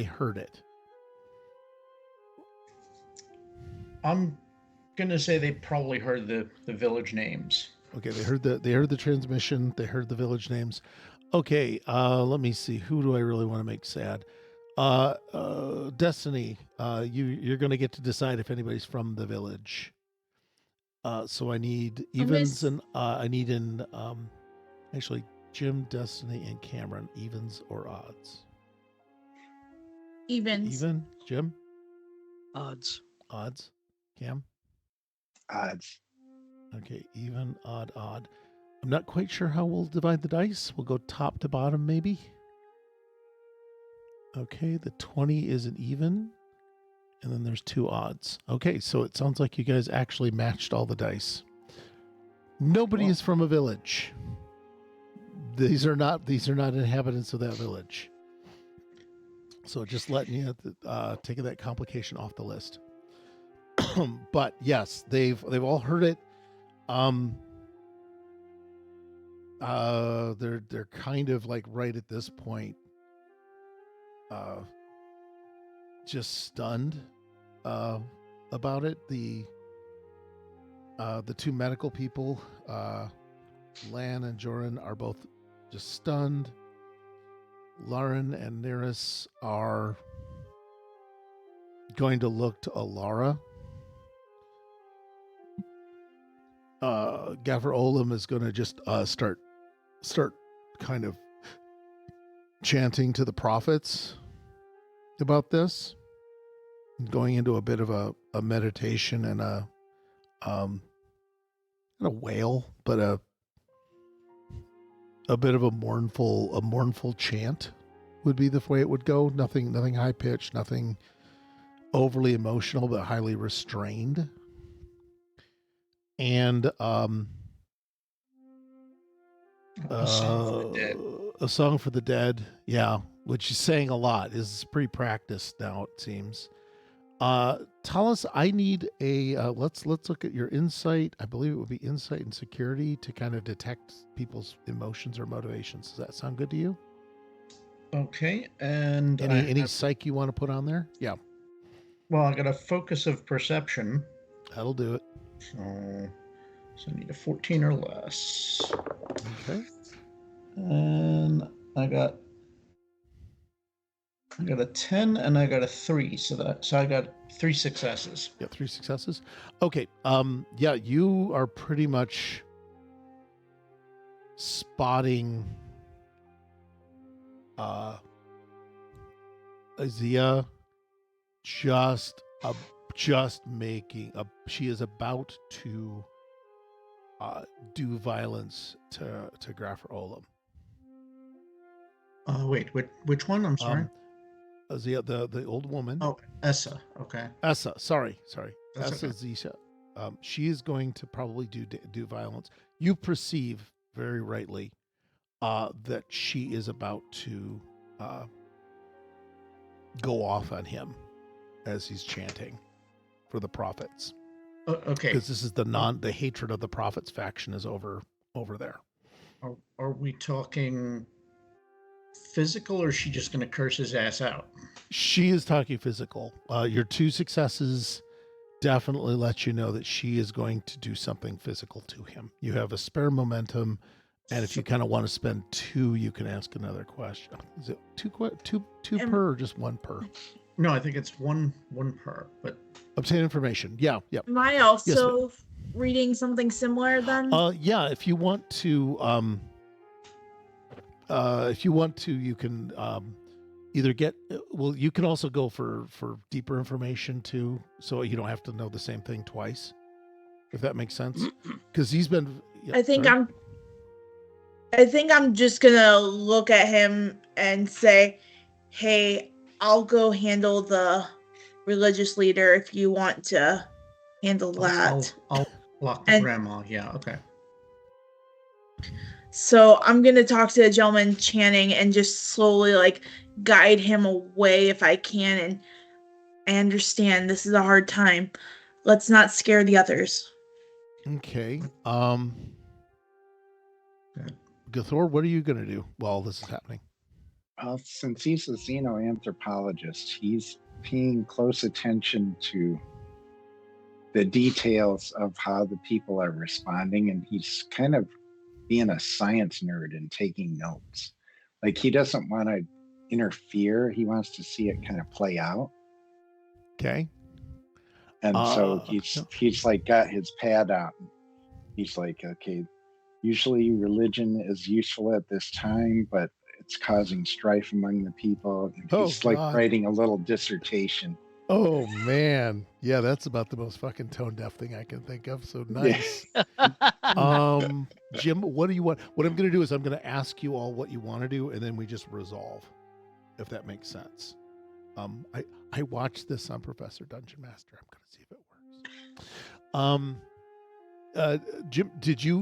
heard it. I'm gonna say they probably heard the village names. Okay, they heard the transmission. They heard the village names. Okay, let me see. Who do I really want to make sad? Destiny. You're going to get to decide if anybody's from the village. So I need evens and I need actually Jim, Destiny, and Cameron. Evens or odds? Evens. Even Jim. Odds. Odds. Cam. Odds. Okay, even, odd. I'm not quite sure how we'll divide the dice. We'll go top to bottom, maybe. Okay, the 20 is an even, and then there's 2 odds. Okay, so it sounds like you guys actually matched all the dice. Nobody is from a village. These are not inhabitants of that village. So just letting you take that complication off the list. But yes, they've all heard it. They're kind of like right at this point, just stunned about it. The 2 medical people, Lan and Joran, are both just stunned. Lauren and Neris are going to look to Alara. Gaffer Olam is going to just start kind of chanting to the prophets about this, going into a bit of a meditation and a wail, but a bit of a mournful chant would be the way it would go. Nothing high pitched, nothing overly emotional, but highly restrained. And A song for the dead. A song for the dead, yeah, which is saying a lot. Is pretty practiced now, it seems. Talis, I need a let's look at your insight. I believe it would be insight and security to kind of detect people's emotions or motivations. Does that sound good to you? Okay, and Any psych you want to put on there? Yeah, well, I got a focus of perception. that'll do it. So I need a 14 or less. Okay. And I got a 10 and I got a 3, so I got 3 successes. Yeah, 3 successes. Okay. Yeah, you are pretty much spotting Azia she is about to do violence to Graffer Olam. Wait, which one? I'm sorry. The old woman. Oh, Essa. Okay. Essa. Sorry. That's Essa okay. Zisha. She is going to probably do violence. You perceive very rightly that she is about to go off on him as he's chanting for the prophets. Okay. Because this is the hatred of the prophets faction is over there. Are we talking physical, or is she just going to curse his ass out? She is talking physical. Your 2 successes definitely let you know that she is going to do something physical to him. You have a spare momentum, and if you kind of want to spend 2, you can ask another question. Is it two per or just 1 per? No, I think it's one per. But Obtain information. Yeah. Am I also reading something similar then? Yeah. If you want to, you can either get well, you can also go for deeper information too, so you don't have to know the same thing twice, if that makes sense. Because he's been. Yeah, I think sorry? I'm just gonna look at him and say, "Hey, I'll go handle the religious leader if you want to handle that." I'll lock the And- grandma. Yeah, okay. So I'm gonna talk to the gentleman Channing and just slowly like guide him away if I can. And I understand this is a hard time. Let's not scare the others. Okay. Good. Gathor, what are you gonna do while this is happening? Well, since he's a xenoanthropologist, he's paying close attention to the details of how the people are responding, and he's kind of being a science nerd and taking notes. Like, he doesn't want to interfere. He wants to see it kind of play out. Okay. And so Yeah. he's like got his pad out. He's like, okay, usually religion is useful at this time, but it's causing strife among the people. And he's like God. writing a little dissertation. Oh man, yeah, that's about the most fucking tone deaf thing I can think of. So nice. Jim, what do you want? What I'm going to do is I'm going to ask you all what you want to do, and then we just resolve, if that makes sense. I watched this on Professor Dungeon Master. I'm going to see if it works. Jim,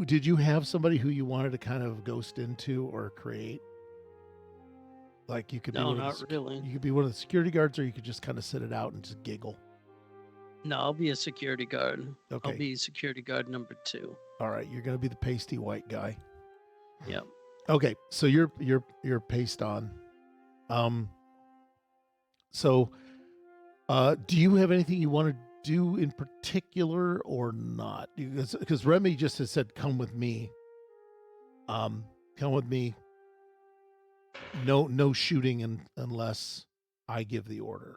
did you have somebody who you wanted to kind of ghost into or create? Like you could be No, one of not the, really. You could be one of the security guards, or you could just kind of sit it out and just giggle. No, I'll be a security guard. Okay. I'll be security guard number 2. All right, you're going to be the pasty white guy. Yep. Okay, so you're paste on. So do you have anything you want to do in particular or not? Because Remy just has said, "Come with me." Come with me. No shooting unless I give the order.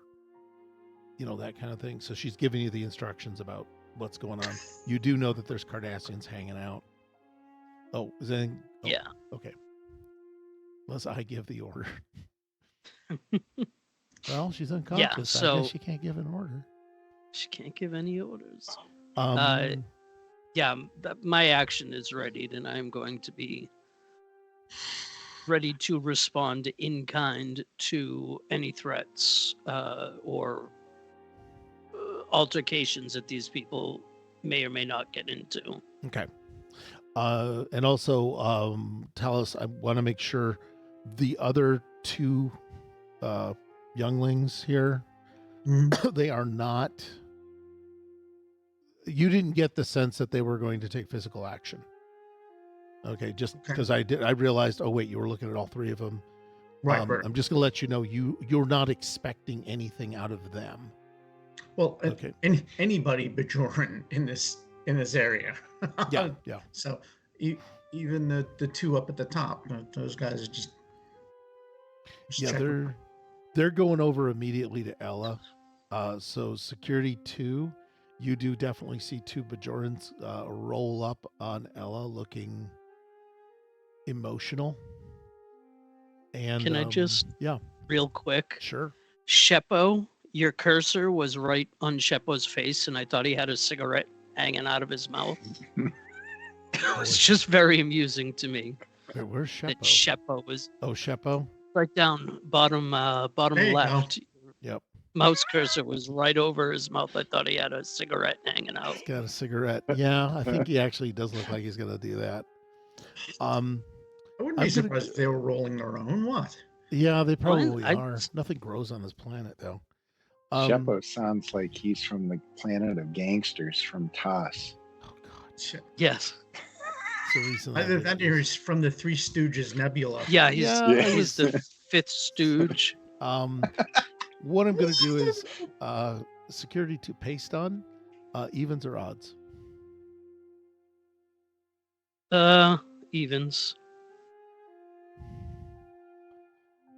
You know, that kind of thing. So she's giving you the instructions about what's going on. You do know that there's Cardassians hanging out. Oh, is anything? Oh, Yeah. Okay. Unless I give the order. Well, she's unconscious. I so- guess she can't give an order. She can't give any orders. Um, Yeah, my action is readied, and I'm going to be ready to respond in kind to any threats or altercations that these people may or may not get into. okay. And also, tell us, I want to make sure the other two younglings here, they are not, you didn't get the sense that they were going to take physical action. Okay, just because I realized, oh wait, you were looking at all three of them. Right. I'm just gonna let you know you're not expecting anything out of them. Well, Okay. anybody Bajoran in this area. Yeah. So even the two up at the top, those guys are just Yeah, checking. they're going over immediately to Ella. So security 2, you do definitely see 2 Bajorans roll up on Ella looking emotional. And Can I just real quick? Sure. Sheppo, your cursor was right on Sheppo's face, and I thought he had a cigarette hanging out of his mouth. It was just very amusing to me. Where's That Sheppo? Sheppo was Oh, Sheppo. right down bottom There you left. Yep. Mouse cursor was right over his mouth. I thought he had a cigarette hanging out. He's got a cigarette. Yeah, I think he actually does look like he's gonna do that. I wouldn't be surprised if they were rolling their own. What? Yeah, they probably I- are. Nothing grows on this planet, though. Sheppo sounds like he's from the planet of gangsters from Toss. Oh God. Shit. Yes. So he's in Either that that or he's from the Three Stooges Nebula. Yeah, Yeah, he's the fifth stooge. What I'm going to do is security to paste on evens or odds. Evens.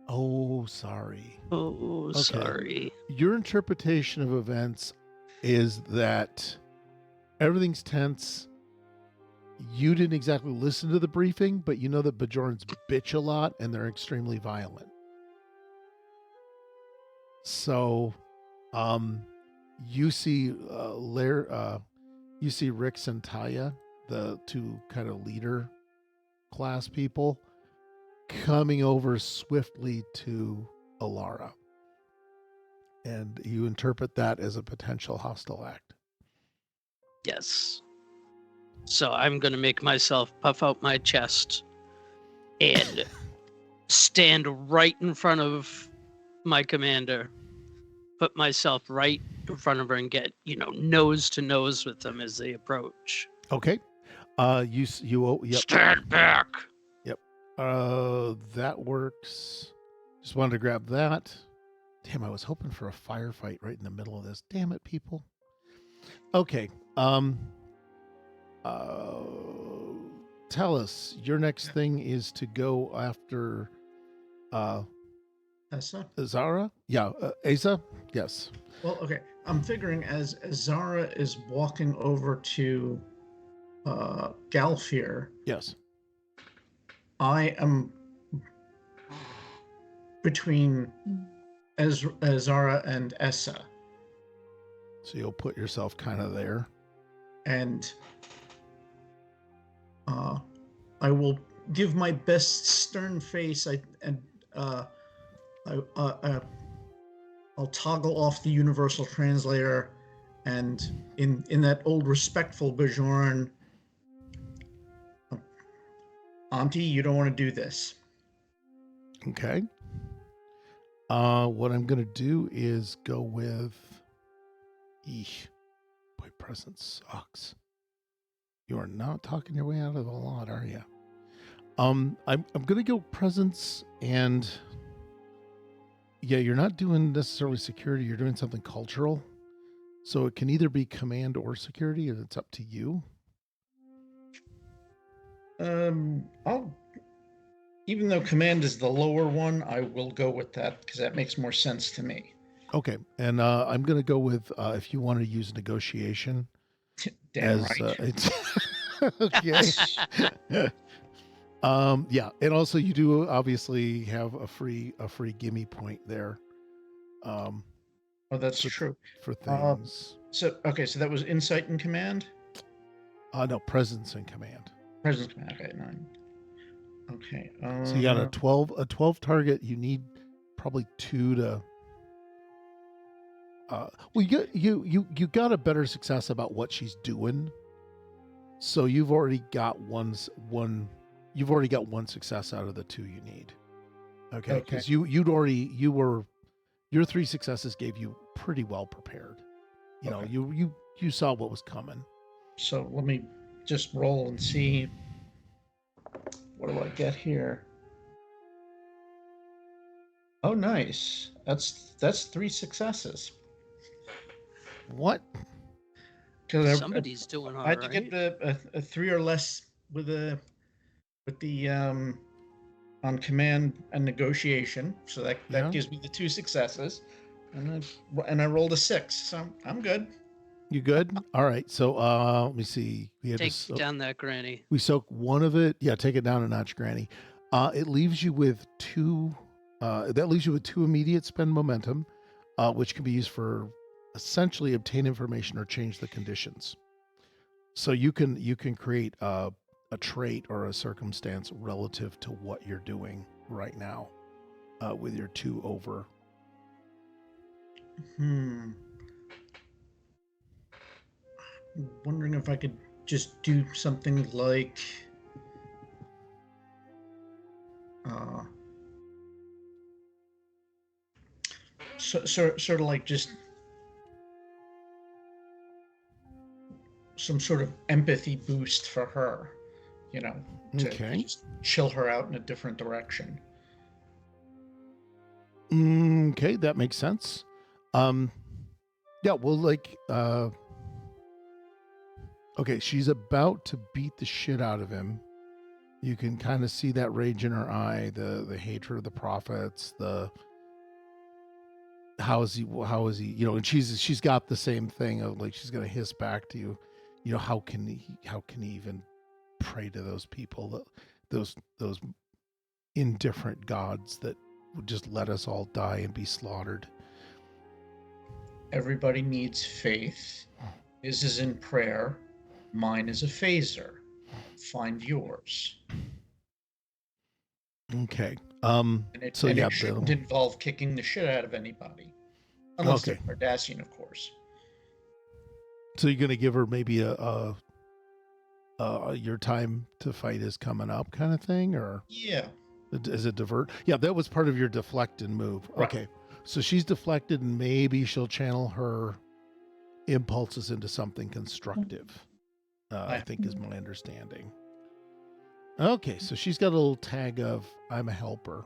Oh, sorry. Oh, Okay. sorry. Your interpretation of events is that everything's tense. You didn't exactly listen to the briefing, but you know that Bajorans bitch a lot and they're extremely violent. So, you see, you see Rix and Taya, the two kind of leader class people, coming over swiftly to Alara. And you interpret that as a potential hostile act. Yes. So I'm going to make myself puff out my chest and stand right in front of my commander, put myself right in front of her and get, nose to nose with them as they approach. Okay. Yep. Stand back. Yep. That works. Just wanted to grab that. Damn, I was hoping for a firefight right in the middle of this. Damn it, people. Okay. Tell us, your next thing is to go after Essa? Zara? Yeah, Asa? Yes. Well, okay. I'm figuring as Zara is walking over to Galfir, Yes. I am between Zara and Essa. So you'll put yourself kind of there. And I will give my best stern face. I'll toggle off the universal translator, and in that old respectful Bajoran, Auntie, you don't want to do this. Okay. What I'm going to do is go with... Eesh. Boy, presence sucks. You are not talking your way out of a lot, are you? I'm going to go presence, and... Yeah, you're not doing necessarily security. You're doing something cultural. So it can either be command or security, and it's up to you. Even though command is the lower one, I will go with that because that makes more sense to me. Okay, and I'm going to go with if you want to use negotiation. Damn right. It's okay. Yeah, and also you do obviously have a free gimme point there. Oh, that's true. For things. So that was insight and command? No, presence and command. Presence command. Okay, 9. Okay. So you got a 12 target. You need probably 2 to. Well, you got a better success about what she's doing. So you've already got one. You've already got 1 success out of the 2 you need. Okay, because your 3 successes gave you pretty well prepared. You know, you saw what was coming. So let me just roll and see. What do I get here? Oh, nice. That's 3 successes. What? Somebody's doing all I had right. to get a 3 or less with the on command and negotiation, so that gives me the 2 successes, and I rolled a 6, so I'm good. You good? All right. So let me see. We had Take down that granny. We soak one of it. Yeah, take it down a notch, Granny. It leaves you with 2. That leaves you with 2 immediate spend momentum, which can be used for essentially obtain information or change the conditions. So you can create a trait or a circumstance relative to what you're doing right now with your 2 over. I'm wondering if I could just do something like sort of like just some sort of empathy boost for her, to just chill her out in a different direction. Okay, that makes sense. Yeah, well, okay, she's about to beat the shit out of him. You can kind of see that rage in her eye, the hatred of the prophets, how is he, and she's got the same thing of she's gonna hiss back to you, how can he even pray to those people, those indifferent gods that would just let us all die and be slaughtered. Everybody needs faith. His is in prayer. Mine is a phaser. Find yours. Okay. And it, So and yeah, it shouldn't involve kicking the shit out of anybody. Unless Okay. they're Cardassian, of course. so you're gonna give her maybe your time to fight is coming up kind of thing, or Yeah. is it divert? Yeah, that was part of your deflect and move. Right. Okay. So she's deflected and maybe she'll channel her impulses into something constructive. I think is my understanding. Okay, so she's got a little tag of I'm a helper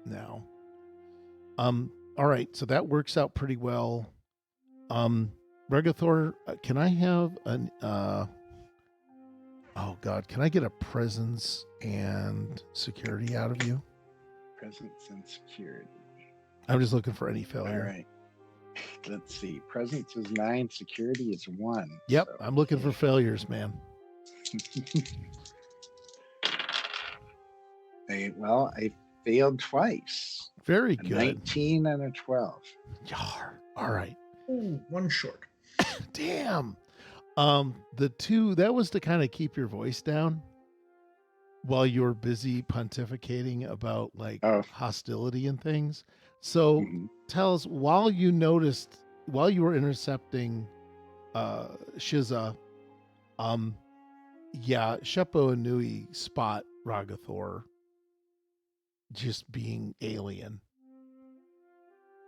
now. All right, so that works out pretty well. Regathor, can I have an oh god, can I get a presence and security out of you? Presence and security. I'm just looking for any All failure. right. Let's see. Presence is 9. Security is 1. Yep, so- I'm looking for failures, man. I failed twice. Very A good. 19 and a 12. Yar. All right. Ooh, one short. Damn. The two, that was to kind of keep your voice down while you were busy pontificating about like hostility and things. So Mhm. tell us, while you were intercepting Shiza, Sheppo and Nui spot Ragathor just being alien.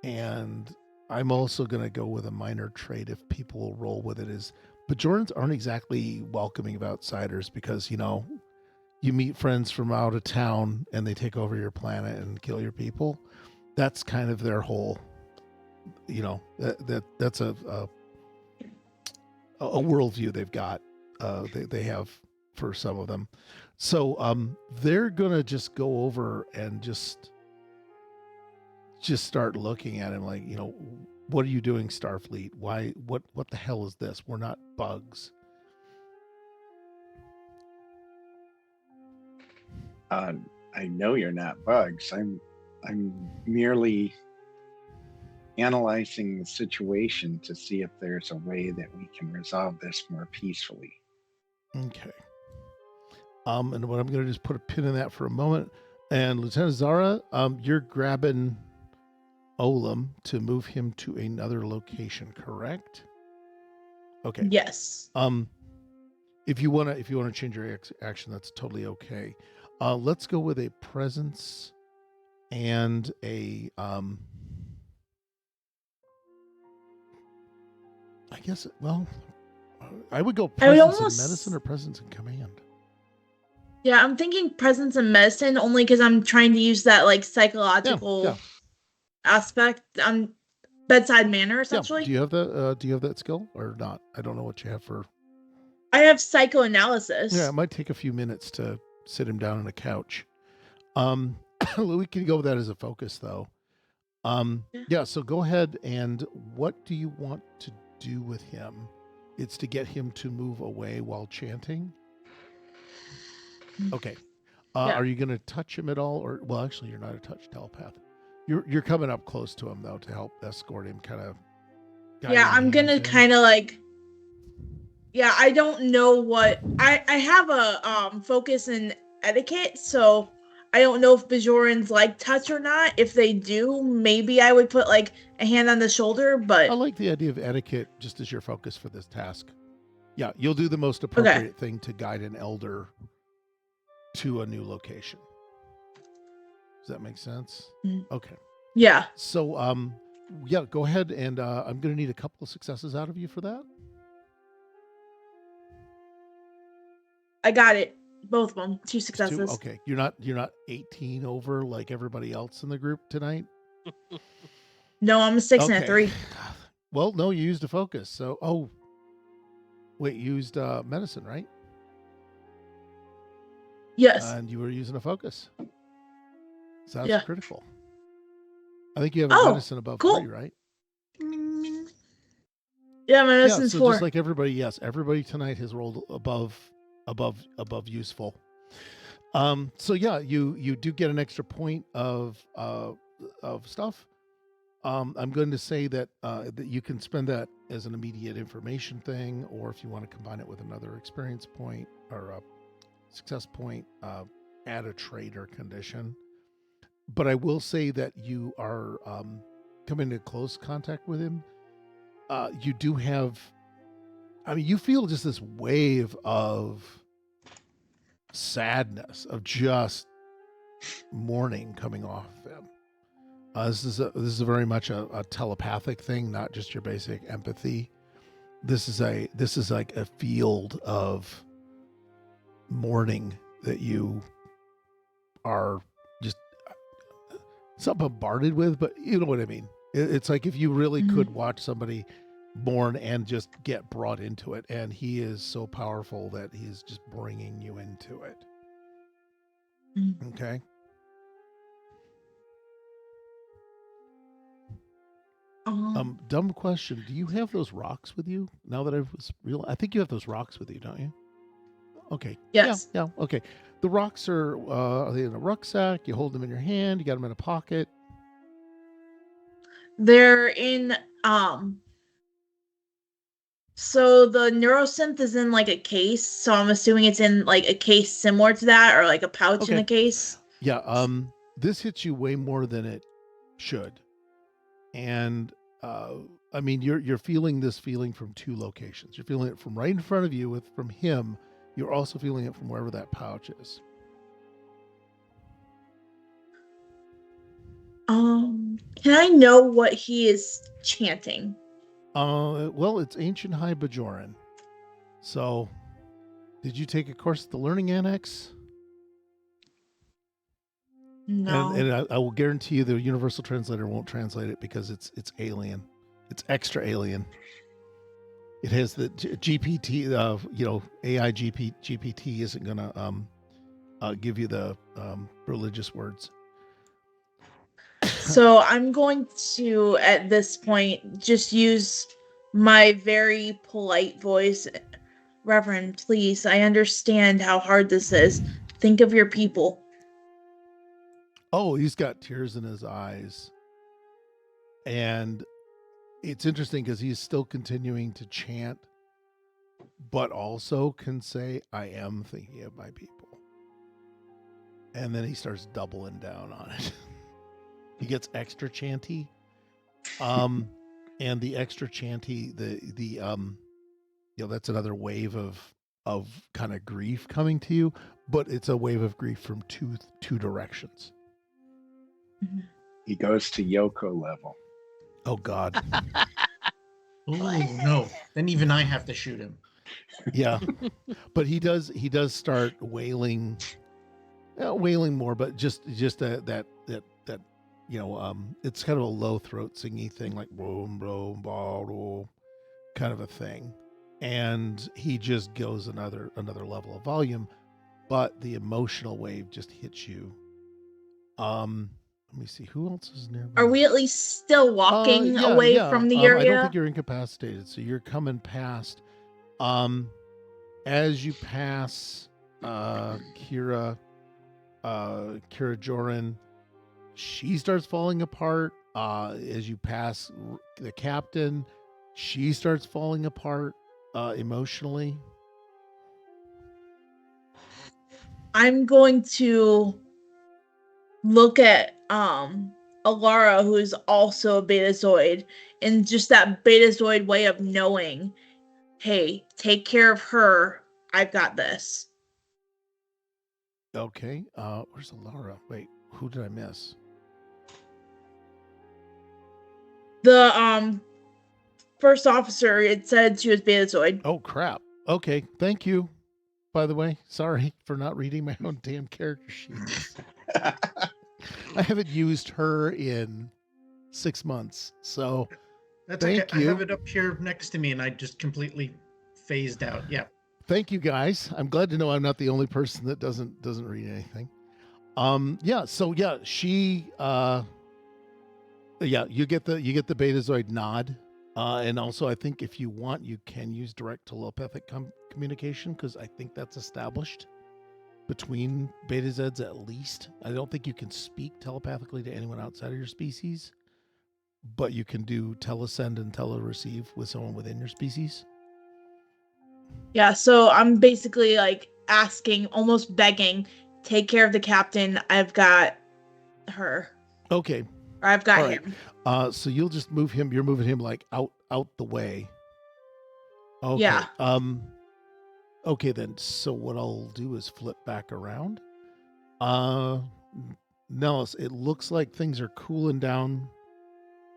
And I'm also going to go with a minor trait, if people will roll with it, is Bajorans aren't exactly welcoming of outsiders because, you meet friends from out of town and they take over your planet and kill your people. That's kind of their whole, that's a worldview they've got, they have for some of them. So they're going to just go over and just start looking at him like, what are you doing, Starfleet? Why, what the hell is this? We're not bugs. I know you're not bugs. I'm merely analyzing the situation to see if there's a way that we can resolve this more peacefully. Okay. And what I'm going to just put a pin in that for a moment. And Lieutenant Zara, you're grabbing Olam to move him to another location, correct? Okay. Yes. If you want to change your action, that's totally okay. Let's go with a presence and a I guess I would go presence and medicine or presence and command. Yeah, I'm thinking presence and medicine only because I'm trying to use that like psychological aspect on bedside manner essentially. Do you have that skill or not? I don't know what you have for. I have psychoanalysis. Yeah, it might take a few minutes to sit him down on a couch. We can go with that as a focus though. So go ahead, and what do you want to do with him? It's to get him to move away while chanting. Okay. Are you going to touch him at all? Or, well, actually, you're not a touch telepath. You're coming up close to him, though, to help escort him, kind of. Yeah, I'm going to kind of like... Yeah, I don't know what... I have a focus in etiquette, so I don't know if Bajorans like touch or not. If they do, maybe I would put like a hand on the shoulder, but... I like the idea of etiquette just as your focus for this task. Yeah, you'll do the most appropriate thing to guide an elder to a new location. Does that make sense? Mm-hmm. Okay. Yeah. So, go ahead, and I'm going to need a couple of successes out of you for that. I got it. Both of them. 2 successes. Okay. You're not 18 over like everybody else in the group tonight? No, I'm a 6 and a 3. Well, no, you used a focus. So, you used medicine, right? Yes. And you were using a focus. So that's Yeah. critical. I think you have a medicine above 3, right? Yeah, my medicine's 4. Just like everybody, yes, everybody tonight has rolled above useful. You do get an extra point of stuff. I'm going to say that that you can spend that as an immediate information thing, or if you want to combine it with another experience point or a success point, add a trait or condition. But I will say that you are coming into close contact with him. You do have, I mean, you feel just this wave of sadness, of just mourning coming off of him. This is a very much a telepathic thing, not just your basic empathy. This is like a field of mourning that you are just it's not bombarded with, but you know what I mean. It's like if you really could watch somebody mourn and just get brought into it, and he is so powerful that he's just bringing you into it. Okay. Dumb question. Do you have those rocks with you? Now that I think you have those rocks with you, don't you? Okay. Yes. Yeah. Okay. The rocks are they in a rucksack? You hold them in your hand. You got them in a pocket. They're in so the neurosynth is in like a case, so I'm assuming it's in like a case similar to that, or like a pouch in Okay. a case. Yeah. This hits you way more than it should, and I mean you're feeling this feeling from two locations. You're feeling it from right in front of you from him. You're also feeling it from wherever that pouch is. Can I know what he is chanting? Well, it's ancient High Bajoran. So, did you take a course at the Learning Annex? No. And I will guarantee you the Universal Translator won't translate it because it's alien. It's extra alien. It has the GPT, AI GPT isn't going to give you the religious words. So I'm going to, at this point, just use my very polite voice. Reverend, please, I understand how hard this is. Think of your people. Oh, he's got tears in his eyes. And it's interesting because he's still continuing to chant, but also can say, I am thinking of my people. And then he starts doubling down on it. He gets extra chanty. And the extra chanty, that's another wave of kind of grief coming to you, but it's a wave of grief from two directions. He goes to Yoko level. Oh God. Oh no. Then even I have to shoot him. Yeah. But he does start wailing more, but just that it's kind of a low throat singy thing, like boom, boom, boom, kind of a thing. And he just goes another level of volume, but the emotional wave just hits you. Let me see, who else is nearby? Are we at least still walking away from the area? I don't think you're incapacitated, so you're coming past. As you pass Kira Joran, she starts falling apart. As you pass the captain, she starts falling apart emotionally. I'm going to look at Alara, who is also a Betazoid, and just that Betazoid way of knowing, hey, take care of her. I've got this. Okay. Where's Alara? Wait, who did I miss? The first officer, it said she was Betazoid. Oh crap. Okay, thank you. By the way, sorry for not reading my own damn character sheets. I haven't used her in 6 months, so That's thank okay. you. I have it up here next to me, and I just completely phased out. Yeah. Thank you, guys. I'm glad to know I'm not the only person that doesn't read anything. She you get the Betazoid nod. And also, I think if you want, you can use direct telepathic communication, because I think that's established between Betazoids at least. I don't think you can speak telepathically to anyone outside of your species. but you can do telesend and telereceive with someone within your species. Yeah, so I'm basically like asking, almost begging, take care of the captain. I've got her. Okay. Or I've got All right. him. So you'll just move him. You're moving him like out the way. Okay. Yeah. Okay then. So what I'll do is flip back around. Nellis, it looks like things are cooling down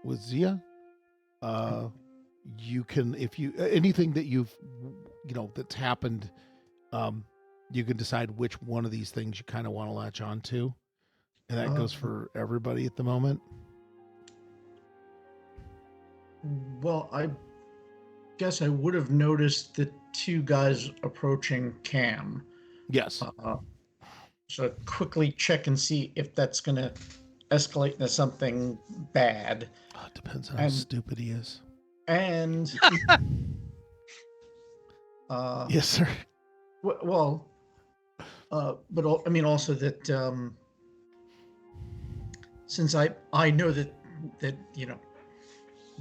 with Zia. You can, if you anything that you've that's happened, you can decide which one of these things you kind of want to latch on to, and that goes for everybody at the moment. Well, I guess I would have noticed the two guys approaching Cam. Yes. So quickly check and see if that's going to escalate into something bad. It depends on how stupid he is. And yes, sir. Well, but I mean also that since I know that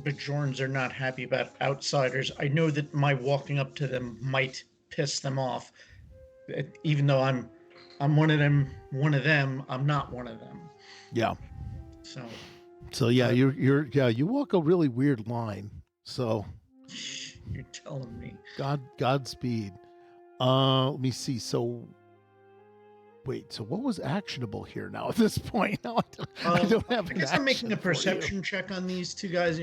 Bajorans are not happy about outsiders, I know that my walking up to them might piss them off. Even though I'm one of them, I'm not one of them. Yeah. So yeah, you walk a really weird line. So you're telling me. Godspeed. Let me see. So wait, so what was actionable here now at this point? Now I don't have I guess I'm making a perception check on these two guys,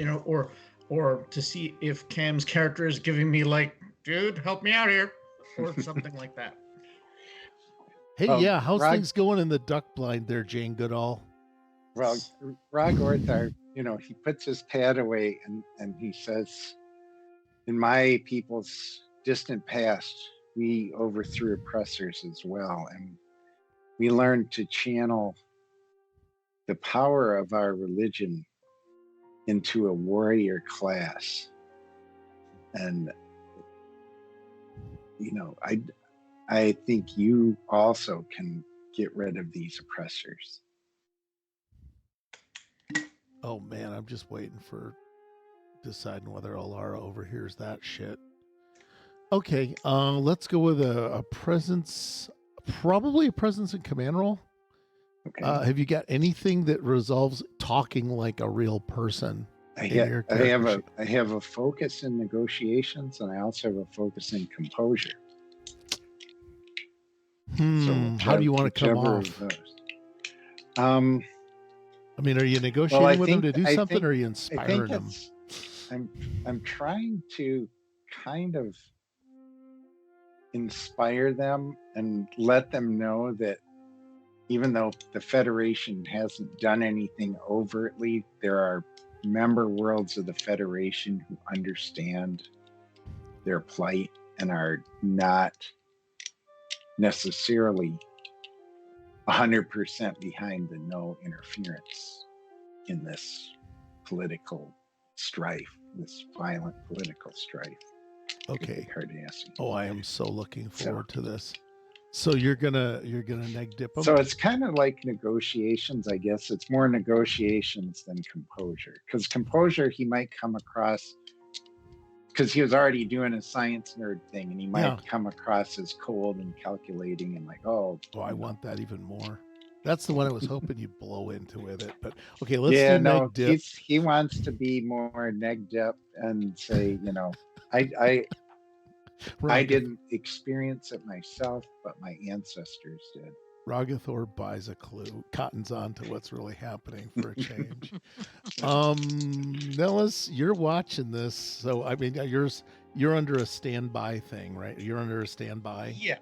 or to see if Cam's character is giving me like, dude, help me out here, or something like that. Hey, how's things going in the duck blind there, Jane Goodall? Well, Ragorthar, he puts his pad away and he says, in my people's distant past, we overthrew oppressors as well. And we learned to channel the power of our religion into a warrior class. And, I think you also can get rid of these oppressors. Oh man, I'm just waiting for deciding whether Alara overhears that shit. Okay, let's go with a presence, probably a presence in command role. Okay. Have you got anything that resolves talking like a real person? I have a focus in negotiations, and I also have a focus in composure. So how do you want to come off? I mean, are you negotiating with them to do something, or are you inspiring them? I'm trying to kind of inspire them and let them know that even though the Federation hasn't done anything overtly, there are member worlds of the Federation who understand their plight and are not necessarily 100% behind the no interference in this political strife, this violent political strife. Okay. Cardassian. Oh, I am so looking forward to this. So you're gonna neg dip them? So it's kind of like negotiations, I guess. It's more negotiations than composure. Because composure, he might come across, because he was already doing a science nerd thing, and he might come across as cold and calculating and like, I want that even more. That's the one I was hoping you'd blow into with it. But okay, let's do neg dip. He wants to be more neg dip and say, I didn't experience it myself, but my ancestors did. Ragathor buys a clue, cottons on to what's really happening for a change. Nellis, you're watching this, so I mean, you're under a standby thing, right? You're under a standby. Yeah.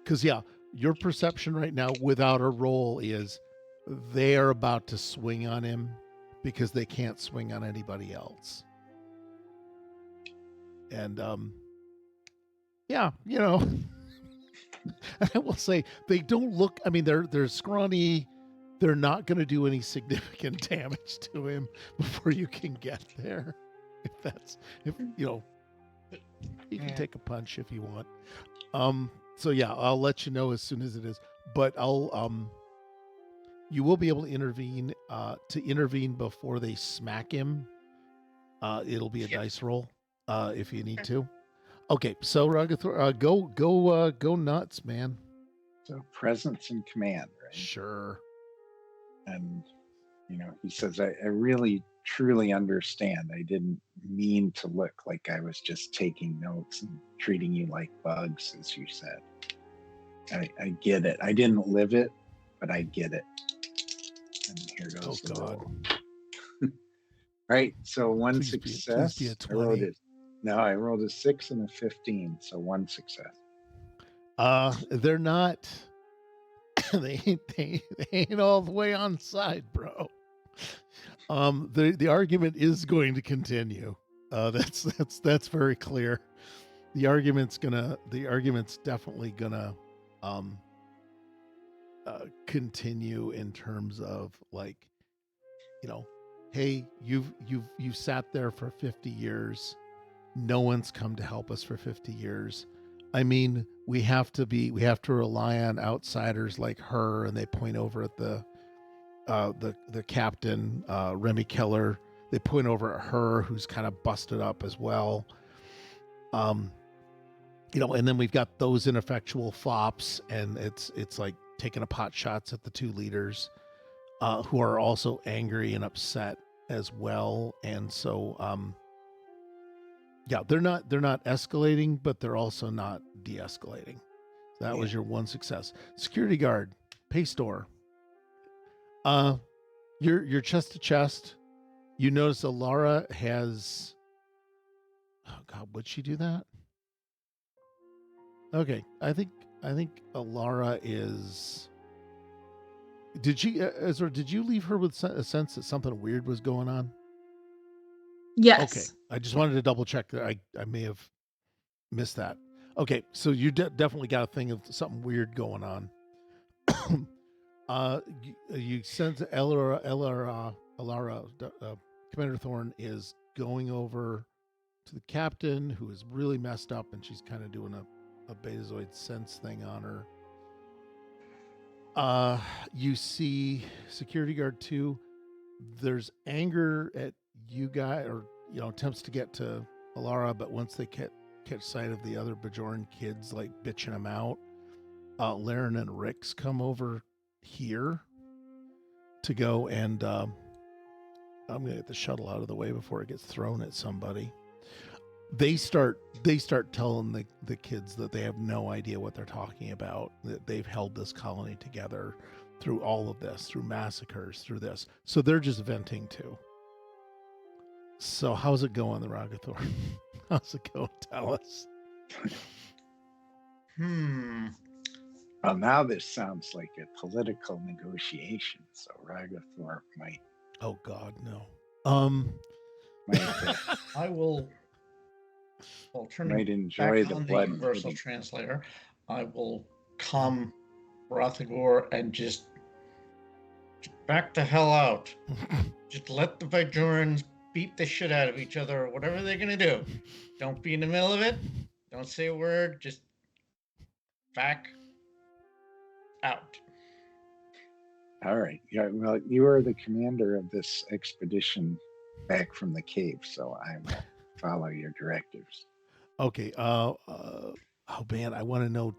Because your perception right now, without a roll, is they are about to swing on him because they can't swing on anybody else. And I will say they don't look. I mean, they're scrawny. They're not going to do any significant damage to him before you can get there. If you can take a punch if you want. So I'll let you know as soon as it is. But You will be able to intervene before they smack him. It'll be a dice roll if you need to. Okay, so Ragathor, go nuts, man. So presence and command, right? Sure. And he says, I really truly understand. I didn't mean to look like I was just taking notes and treating you like bugs, as you said. I get it. I didn't live it, but I get it. And here goes the roll. Right, so one success. Please be a 20. I rolled a 6 and a 15, so one success. They're not. they ain't all the way on side, bro. The argument is going to continue. That's very clear. The argument's definitely gonna continue in terms of, like, hey, you've sat there for 50 years. No one's come to help us for 50 years. I mean, we have to rely on outsiders like her, and they point over at the captain, Remy Keller. They point over at her, who's kind of busted up as well. And then we've got those ineffectual flops, and it's like taking a pot shots at the two leaders, who are also angry and upset as well. And so, they're not escalating, but they're also not de-escalating. That was your one success. Security guard, pay store. You're chest to chest. You notice Alara has. Oh God, would she do that? Okay, I think Alara is. Did she, Ezra? Did you leave her with a sense that something weird was going on? Yes. Okay, I just wanted to double check that. I may have missed that. Okay, so you definitely got a thing of something weird going on. You sense Alara, Commander Thorne is going over to the captain, who is really messed up, and she's kind of doing a Betazoid sense thing on her. You see Security Guard 2. There's anger at you guys, or attempts to get to Alara, but once they catch sight of the other Bajoran kids like bitching them out, Laren and Rix come over here to go and I'm gonna get the shuttle out of the way before it gets thrown at somebody. They start telling the kids that they have no idea what they're talking about, that they've held this colony together through all of this, through massacres, through this. So they're just venting too. So how's it going, the Ragathor? How's it going? Tell us. Well, now this sounds like a political negotiation, so Ragathor might. Oh God, no. I will. Might enjoy the blood. Universal translator. I will calm Rothagor and just back the hell out. Just let the Bajorans beat the shit out of each other, or whatever they're gonna do. Don't be in the middle of it. Don't say a word. Just back out. All right. Yeah. Well, you are the commander of this expedition back from the cave, so I will follow your directives. Okay. Oh man, I want to know.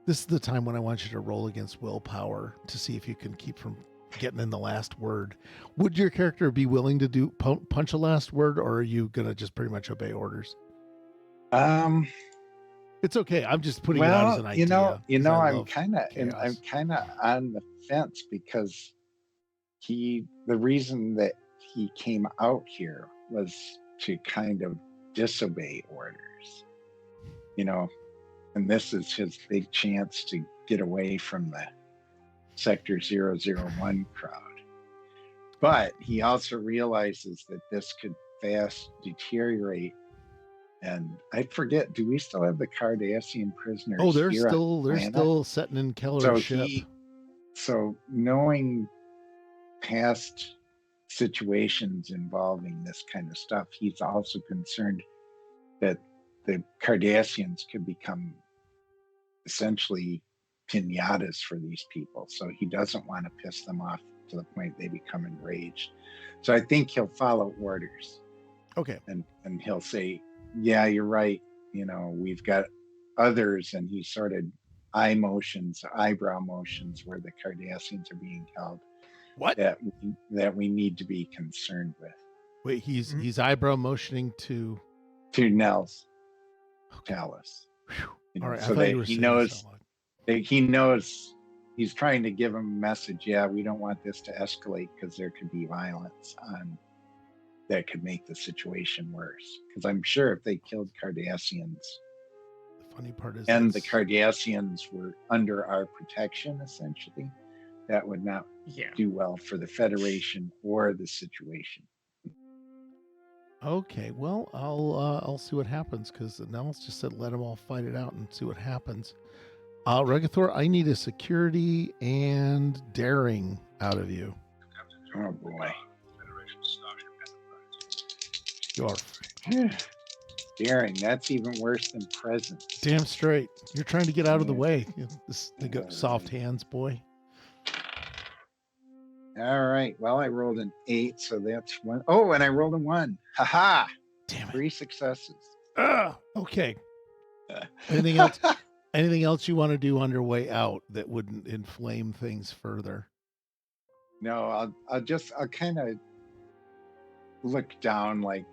This is the time when I want you to roll against willpower to see if you can keep from getting in the last word. Would your character be willing to do punch a last word, or are you gonna just pretty much obey orders? It's okay. I'm just putting it out as an idea. I'm kind of on the fence, because the reason that he came out here was to kind of disobey orders, and this is his big chance to get away from the Sector 001 crowd. But he also realizes that this could fast deteriorate. And I forget, do we still have the Cardassian prisoners? Oh, they're still sitting in Keller's ship. So knowing past situations involving this kind of stuff, he's also concerned that the Cardassians could become essentially pinatas for these people. So he doesn't want to piss them off to the point they become enraged. So I think he'll follow orders. Okay. And he'll say, yeah, you're right. We've got others, and he sort of eyebrow motions where the Cardassians are being held. What? That we need to be concerned with. Wait, he's eyebrow motioning to Nels Talus. All right, so I thought you were he saying knows he's trying to give him a message. Yeah, we don't want this to escalate because there could be violence that could make the situation worse. Because I'm sure if they killed Cardassians, the funny part is, and the Cardassians were under our protection, essentially, that would not do well for the Federation or the situation. Okay, well, I'll see what happens, because Nels just said let them all fight it out and see what happens. Regathor, I need a security and daring out of you. Oh boy. You are daring. That's even worse than presence. damn straight. You're trying to get out of the way. The soft hands, boy. All right. Well, I rolled an 8, so that's 1. Oh, and I rolled a 1. Haha. Damn it. 3 successes. Okay. Anything else? Anything else you want to do on your way out that wouldn't inflame things further? No, I'll kind of look down like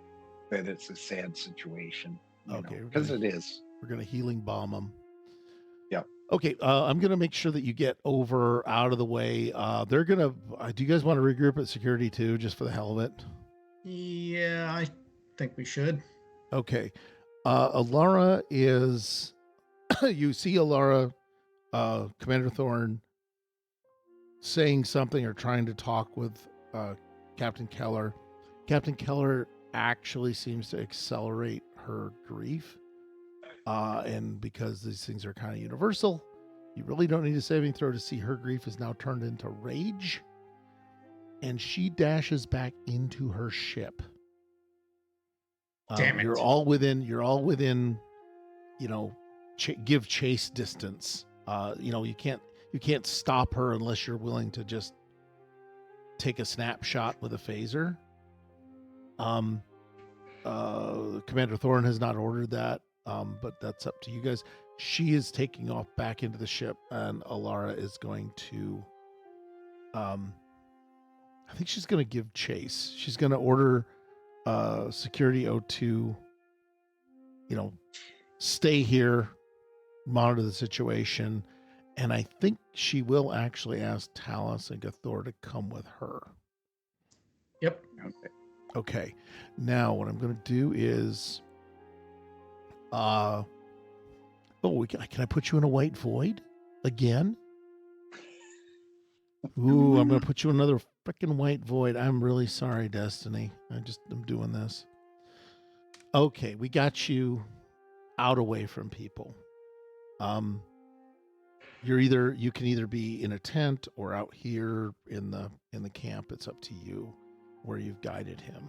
that. It's a sad situation. Okay. Because it is. We're going to healing bomb them. Yep. Okay. I'm going to make sure that you get out of the way. They're going to, do you guys want to regroup at security too, just for the hell of it? Yeah, I think we should. Okay. Alara is, you see Alara, Commander Thorne, saying something or trying to talk with Captain Keller. Captain Keller actually seems to accelerate her grief. And because these things are kind of universal, you really don't need a saving throw to see her grief is now turned into rage. And she dashes back into her ship. Damn it. You're all within, give chase distance. You can't stop her unless you're willing to just take a snapshot with a phaser. Commander Thorne has not ordered that, but that's up to you guys. She is taking off back into the ship, and Alara is going to, I think she's going to give chase. She's going to order Security O2, stay here, monitor the situation, and I think she will actually ask Talus and Gathor to come with her. Yep. Okay. Now what I'm going to do is, can I put you in a white void again? Ooh, I'm going to put you in another freaking white void. I'm really sorry, Destiny. I'm doing this. Okay, we got you out away from people. You can either be in a tent or out here in the camp. It's up to you where you've guided him.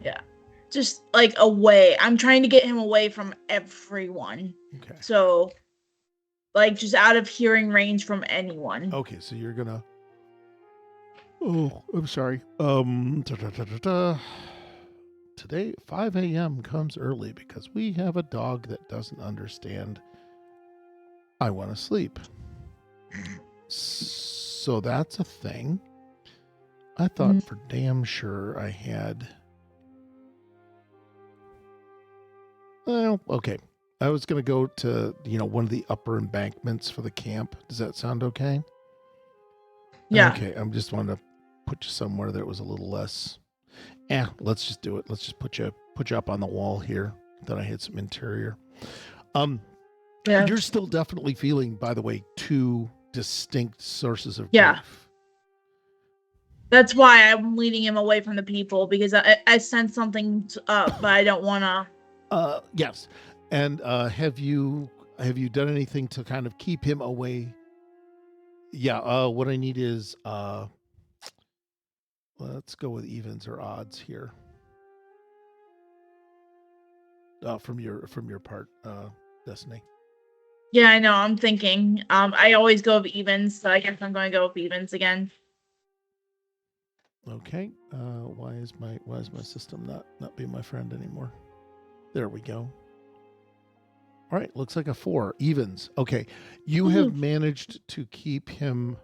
Yeah. Just like away. I'm trying to get him away from everyone. Okay. So like just out of hearing range from anyone. Okay, so you're gonna. Oh, I'm sorry. Today, 5 a.m. comes early because we have a dog that doesn't understand. I want to sleep. So that's a thing. I thought for damn sure I had. Well, okay. I was going to go to, one of the upper embankments for the camp. Does that sound okay? Yeah. Okay. I'm just wanting to put you somewhere that was a little less. Let's just do it. Let's just put you up on the wall here. Then I hit some interior. Yeah. You're still definitely feeling, by the way, 2 distinct sources of grief. That's why I'm leading him away from the people, because I sense something's up, but I don't want to. Yes. And have you done anything to kind of keep him away? Yeah. What I need is let's go with evens or odds here. From your part, Destiny. Yeah, I know. I'm thinking. I always go with evens, so I guess I'm going to go with evens again. Okay. Why is my system not being my friend anymore? There we go. All right, looks like a 4. Evens. Okay. You have managed to keep him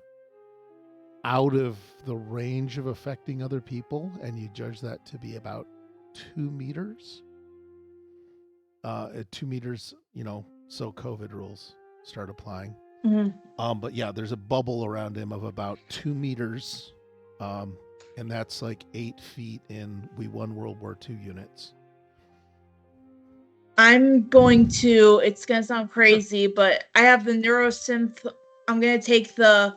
out of the range of affecting other people, and you judge that to be about 2 meters. At 2 meters, so COVID rules start applying. But yeah, there's a bubble around him of about 2 meters. And that's like 8 feet in We Won World War II units. I'm going to, it's going to sound crazy, but I have the neurosynth. I'm going to take the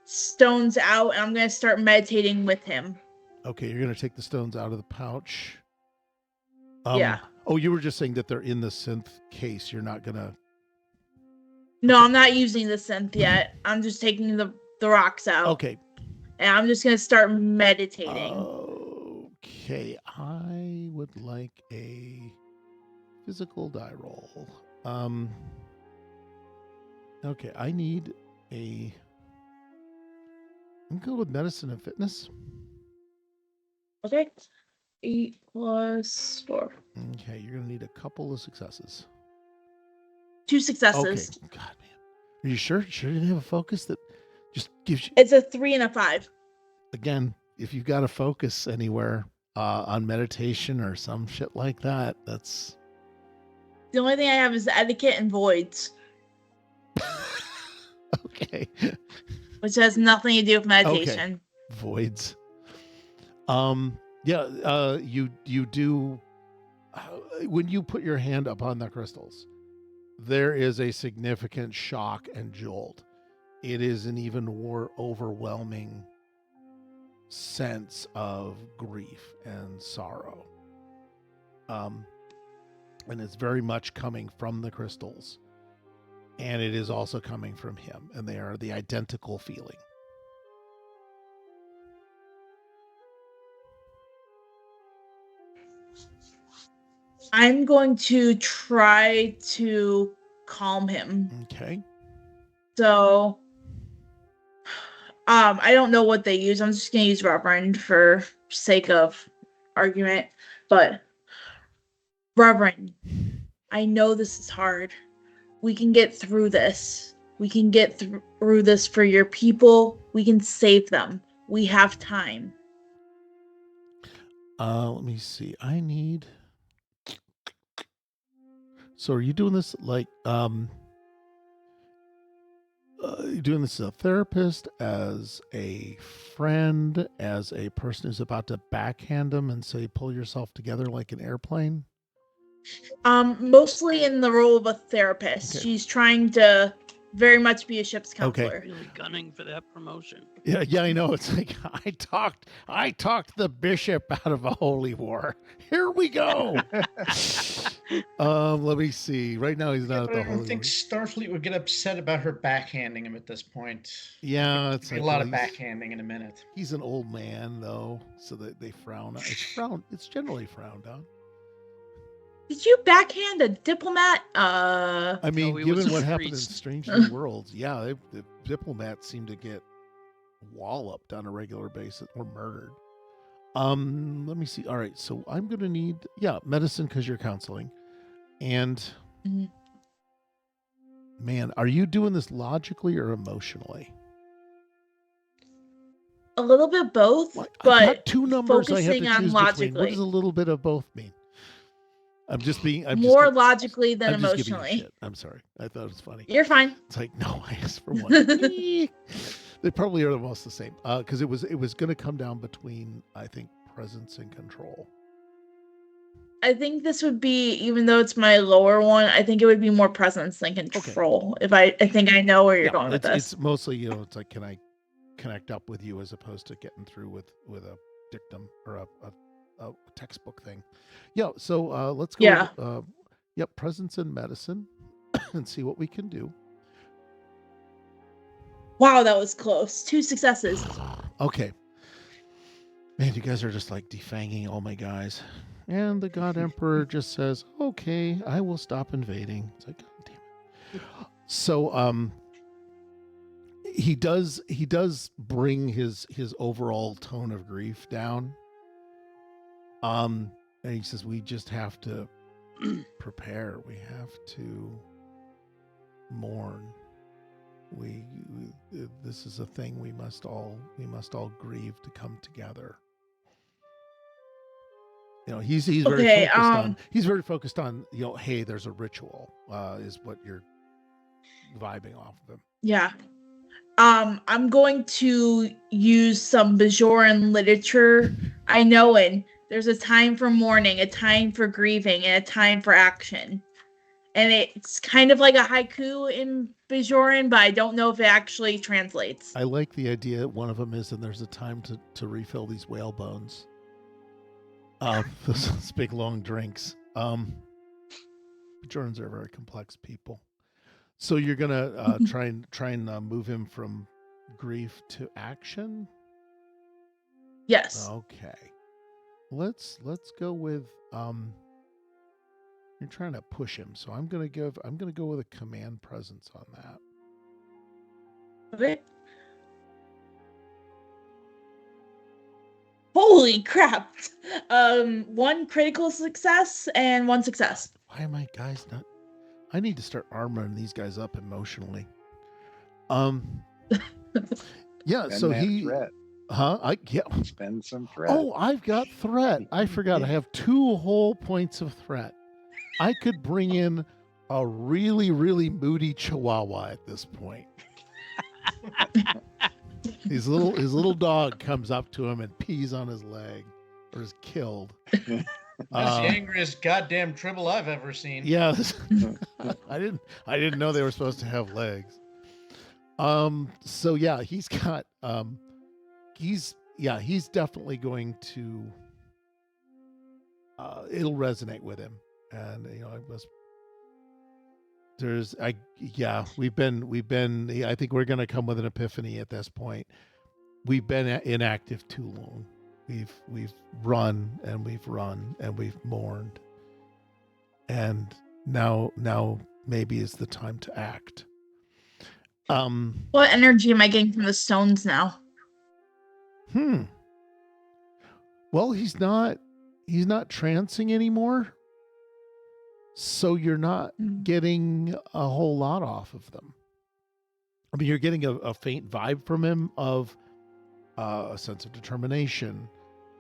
stones out and I'm going to start meditating with him. Okay, you're going to take the stones out of the pouch. Yeah. Oh, you were just saying that they're in the synth case. You're not going to. No, Okay. I'm not using the synth yet. I'm just taking the rocks out. Okay. And I'm just going to start meditating. Okay, I would like a physical die roll. Okay, I need a. I'm going to go with medicine and fitness. Okay. 8 + 4. Okay, you're going to need a couple of successes. 2 successes. Okay, God, man. Are you sure? Sure you didn't have a focus that just gives you. It's a 3 and a 5. Again, if you've got a focus anywhere on meditation or some shit like that, that's. The only thing I have is etiquette and voids. Okay. Which has nothing to do with meditation. Okay. Voids. Yeah, you do. When you put your hand upon the crystals, there is a significant shock and jolt. It is an even more overwhelming sense of grief and sorrow. And it's very much coming from the crystals. And it is also coming from him. And they are the identical feeling. I'm going to try to calm him. Okay. So, I don't know what they use. I'm just going to use Reverend for sake of argument. But, Reverend, I know this is hard. We can get through this. We can get through this for your people. We can save them. We have time. Let me see. I need. So are you doing this like you doing this as a therapist, as a friend, as a person who's about to backhand him and say pull yourself together like an airplane? Mostly in the role of a therapist. Okay. She's trying to very much be a ship's Okay. counselor. Really gunning for that promotion. Yeah, I know. It's like I talked the bishop out of a holy war. Here we go. Let me see. Right now he's not at But the I holy don't think war. Starfleet would get upset about her backhanding him at this point. Yeah, it's Be like a lot of well, backhanding in a minute. He's an old man though, so that they frown. It's generally frowned on. Did you backhand a diplomat? I mean, he was given a what happened in priest. Strange New Worlds, yeah, the diplomats seem to get walloped on a regular basis or murdered. Let me see. All right, so I'm gonna need medicine because you're counseling, and man, are you doing this logically or emotionally? a little bit both, I've but got 2 numbers I have to focusing on choose between. What logically. does a little bit of both mean? I'm just More logically than I'm just giving you emotionally. shit. I'm sorry. I thought it was funny. You're fine. It's like, no, I asked for one. They probably are almost the same. Because it was going to come down between, I think, presence and control. I think this would be, even though it's my lower one, I think it would be more presence than control. If I think I know where you're going with this. It's mostly, it's like, can I connect up with you as opposed to getting through with a dictum or a textbook thing. Yeah, so let's go. Yeah. With, presence and medicine and see what we can do. Wow, that was close. 2 successes. Okay. Man, you guys are just like defanging all my guys. And the God Emperor just says, okay, I will stop invading. It's like, God damn it. So he does bring his overall tone of grief down. And he says, we just have to prepare. We have to mourn. This is a thing we must all grieve to come together. You know, he's very focused on, you know, hey, there's a ritual, is what you're vibing off of him. Yeah. I'm going to use some Bajoran literature. I know it. There's a time for mourning, a time for grieving, and a time for action. And it's kind of like a haiku in Bajoran, but I don't know if it actually translates. I like the idea. One of them is, and there's a time to refill these whale bones. Those big long drinks. Bajorans are very complex people. So you're gonna try and move him from grief to action. Yes. Okay. Let's go with you're trying to push him, so I'm gonna go with a command presence on that. Okay. Holy crap! 1 critical success and 1 success. Why am I guys not? I need to start armoring these guys up emotionally. Yeah. Spend so that he, threat. Spend some threat. Oh, I've got threat. I forgot. I have 2 whole points of threat. I could bring in a really, really moody Chihuahua at this point. His little dog comes up to him and pees on his leg, or is killed. That's the angriest goddamn tribble I've ever seen. Yeah, I didn't know they were supposed to have legs. So yeah, he's got he's definitely going to it'll resonate with him. And you know, we've been I think we're going to come with an epiphany at this point. We've been inactive too long. We've run and we've mourned. And now maybe is the time to act. What energy am I getting from the stones now? Well, he's not trancing anymore. So you're not getting a whole lot off of them. I mean, you're getting a faint vibe from him of a sense of determination,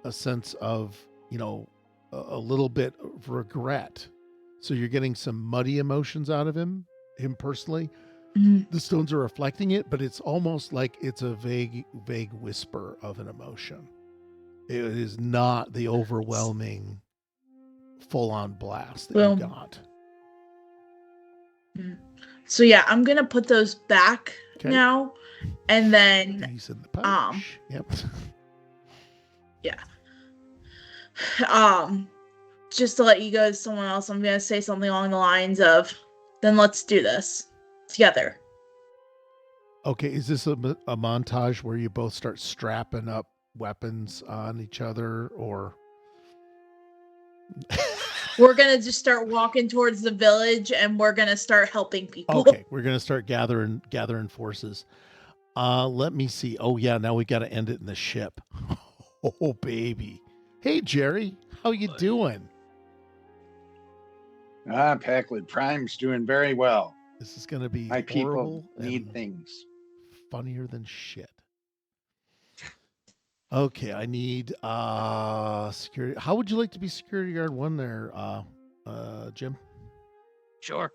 a sense of, you know, a little bit of regret. So you're getting some muddy emotions out of him personally. Mm-hmm. The stones are reflecting it, but it's almost like it's a vague whisper of an emotion. It is not the overwhelming full-on blast that you got. So yeah, I'm gonna put those back now, and then he's in the pouch. Yep. Yeah. Just to let you go to someone else, I'm gonna say something along the lines of, "Then let's do this together." Okay, is this a montage where you both start strapping up weapons on each other, or? We're gonna just start walking towards the village, and we're gonna start helping people. Okay, we're gonna start gathering forces. Let me see. Oh yeah, now we got to end it in the ship. Oh baby, hey Jerry, how you doing? Packwood Prime's doing very well. This is gonna be my people need things funnier than shit. Okay, I need security. How would you like to be security guard 1 there, Jim? Sure.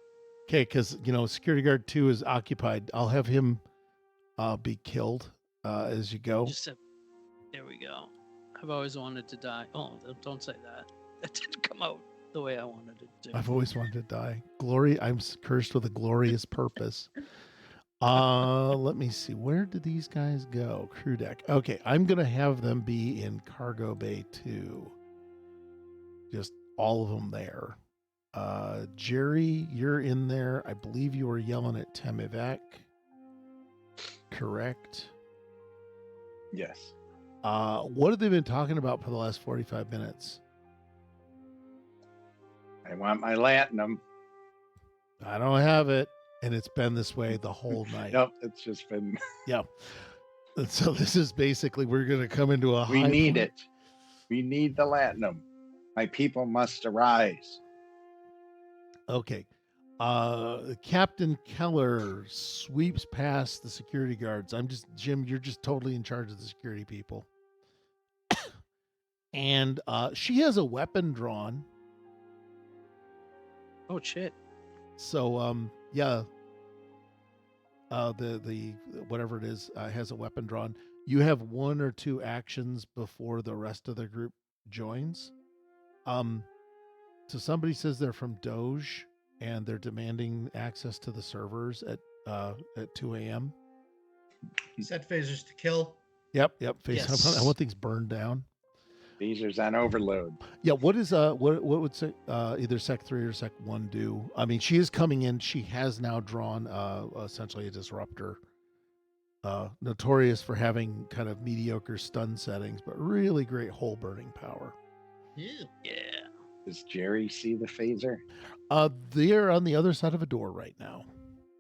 Okay, because you know security guard 2 is occupied. I'll have him be killed as you go. There we go. I've always wanted to die. Oh, don't say that. That didn't come out the way I wanted it to. I've always wanted to die. Glory, I'm cursed with a glorious purpose. Let me see. Where did these guys go? Crew deck. Okay, I'm gonna have them be in cargo bay 2. Just all of them there. Jerry, you're in there. I believe you were yelling at Temivek. Correct? Yes. What have they been talking about for the last 45 minutes? I want my latinum. I don't have it. and it's been this way the whole night. Nope, it's just been. Yeah. And so this is basically, we're going to come into a We high need point. it. We need the latinum. My people must arise. Okay. Captain Keller sweeps past the security guards. Jim, you're just totally in charge of the security people. And she has a weapon drawn. Oh shit. So yeah. The whatever it is has a weapon drawn. You have 1 or 2 actions before the rest of the group joins. So somebody says they're from Doge and they're demanding access to the servers at 2 a.m. Set phasers to kill. Yep. Yes. I want things burned down. Phasers on overload. Yeah, what would say either Sec 3 or Sec 1 do? I mean, she is coming in. She has now drawn essentially a disruptor. Notorious for having kind of mediocre stun settings, but really great hole burning power. Yeah. Yeah. Does Jerry see the phaser? They're on the other side of a door right now.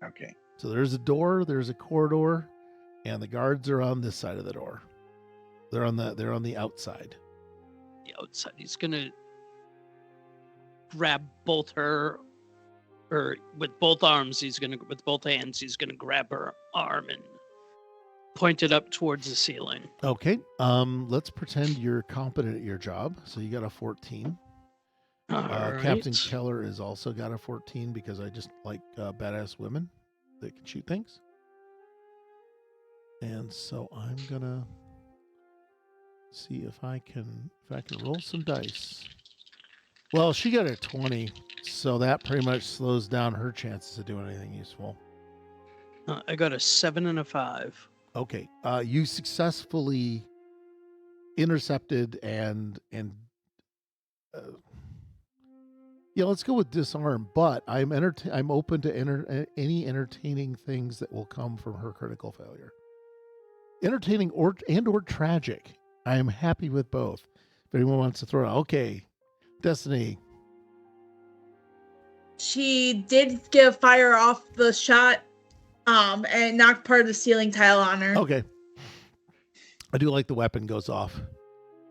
Okay. So there's a door, there's a corridor, and the guards are on this side of the door. They're on the outside. The outside. He's gonna grab both her, or with both arms. With both hands. He's gonna grab her arm and point it up towards the ceiling. Okay. Let's pretend you're competent at your job. So you got a 14. All right. Captain Keller has also got a 14 because I just like badass women that can shoot things. And so I'm gonna see if I can roll some dice. Well, she got a 20, so that pretty much slows down her chances of doing anything useful. I got a 7 and a 5. Okay. You successfully intercepted and yeah, let's go with disarm. But I'm open to any entertaining things that will come from her critical failure. Entertaining or tragic. I am happy with both. If anyone wants to throw it, okay. Destiny. She did get fire off the shot, and knocked part of the ceiling tile on her. Okay. I do like the weapon goes off.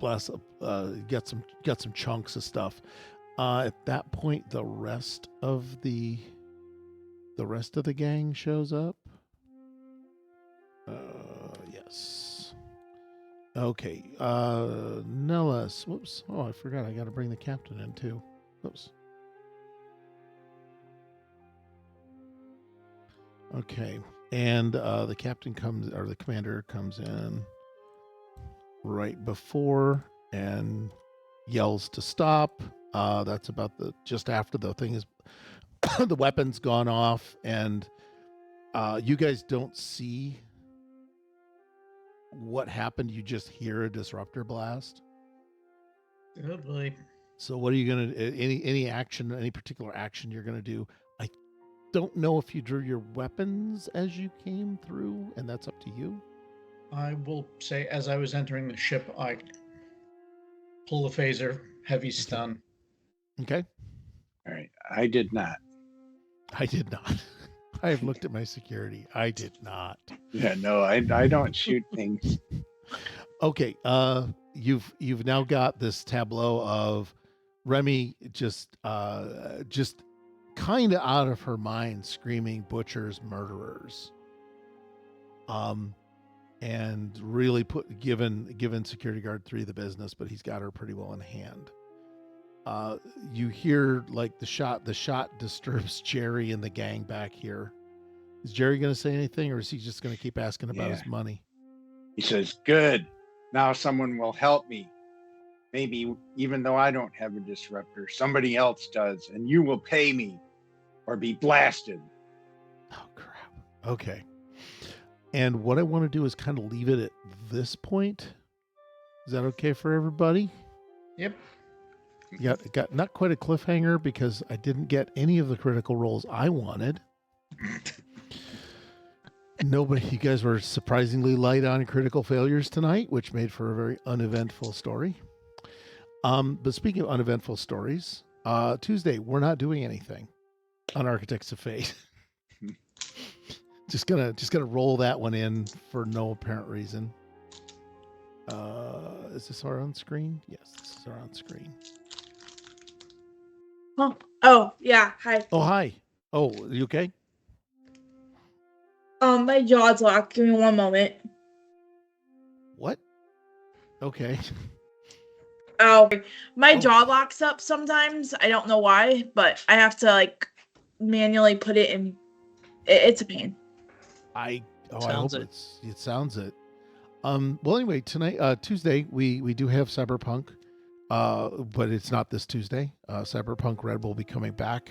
Bless. Get some chunks of stuff. At that point, the rest of the gang shows up. Yes. Okay. Nellis. Whoops. Oh, I forgot. I got to bring the captain in too. Whoops. Okay. And the commander comes in right before and yells to stop. That's about just after the thing is the weapon's gone off, and you guys don't see what happened. You just hear a disruptor blast. Oh boy. So what are you gonna any particular action you're gonna do? I don't know if you drew your weapons as you came through, and that's up to you. I will say, as I was entering the ship, I pull the phaser, heavy stun. Okay. All right. I did not. I did not. I have looked at my security. I did not. Yeah, no, I don't shoot things. Okay. You've now got this tableau of Remy just kind of out of her mind, screaming butchers, murderers. And really given security guard 3 the business, but he's got her pretty well in hand. You hear like the shot disturbs Jerry and the gang back here. Is Jerry going to say anything, or is he just going to keep asking about his money? He says, good. Now someone will help me. Maybe even though I don't have a disruptor, somebody else does, and you will pay me or be blasted. Oh, crap. Okay. And what I want to do is kind of leave it at this point. Is that okay for everybody? Yep. Got not quite a cliffhanger because I didn't get any of the critical roles I wanted. Nobody, you guys were surprisingly light on critical failures tonight, which made for a very uneventful story. But speaking of uneventful stories, Tuesday, we're not doing anything on Architects of Fate. Just gonna roll that one in for no apparent reason. Is this our on screen? Yes, this is our on screen. Oh, yeah. Hi. Oh, hi. Oh, you okay? My jaw's locked. Give me one moment. What? Okay. Oh, my Oh. jaw locks up sometimes. I don't know why, but I have to like manually put it in. It's a pain. I hope Sounds it. it sounds it. Well, anyway, tonight, Tuesday, we do have Cyberpunk, but it's not this Tuesday. Cyberpunk Red will be coming back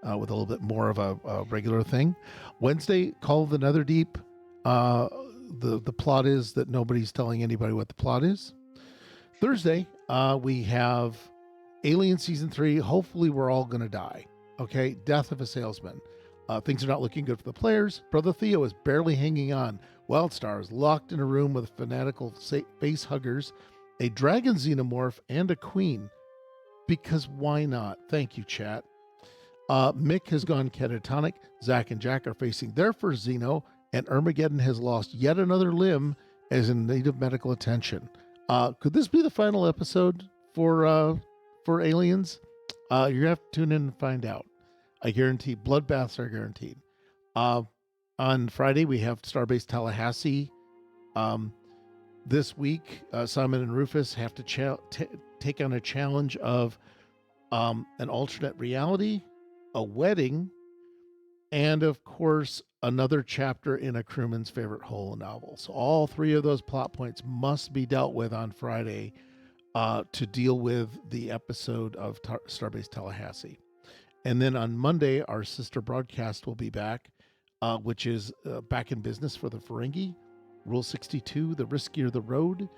with a little bit more of a regular thing. Wednesday, Call of the Netherdeep. The plot is that nobody's telling anybody what the plot is. Thursday, we have Alien Season 3. Hopefully, we're all going to die. Okay? Death of a salesman. Things are not looking good for the players. Brother Theo is barely hanging on. Wildstar is locked in a room with fanatical face huggers, a dragon xenomorph, and a queen. Because why not? Thank you, chat. Mick has gone catatonic. Zach and Jack are facing their first Xeno, and Armageddon has lost yet another limb as in need of medical attention. Could this be the final episode for Aliens? You have to tune in and find out. I guarantee bloodbaths are guaranteed. On Friday, we have Starbase Tallahassee. This week, Simon and Rufus have to take on a challenge of an alternate reality, a wedding, and of course, another chapter in a crewman's favorite hole novel. So all three of those plot points must be dealt with on Friday to deal with the episode of Starbase Tallahassee. And then on Monday, our sister broadcast will be back, which is back in business for the Ferengi. Rule 62, the riskier the road,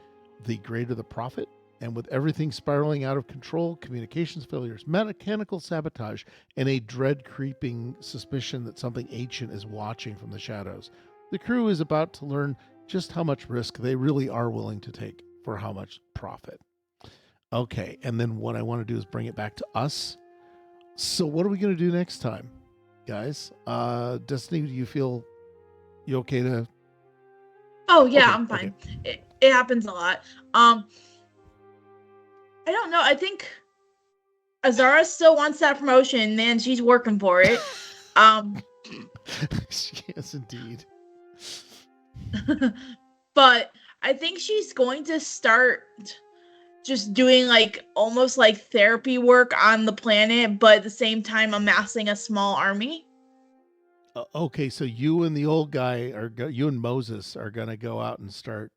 the greater the profit. And with everything spiraling out of control, communications failures, mechanical sabotage, and a dread creeping suspicion that something ancient is watching from the shadows, the crew is about to learn just how much risk they really are willing to take for how much profit. Okay, and then what I want to do is bring it back to us. So what are we going to do next time, guys? Destiny, do you feel you okay to? Oh yeah, Okay, I'm fine. Okay. It happens a lot. I don't know. I think Azara still wants that promotion, man. She's working for it. Yes, indeed. But I think she's going to start just doing like almost like therapy work on the planet, but at the same time amassing a small army. Okay, so you and the old guy you and Moses are gonna go out and start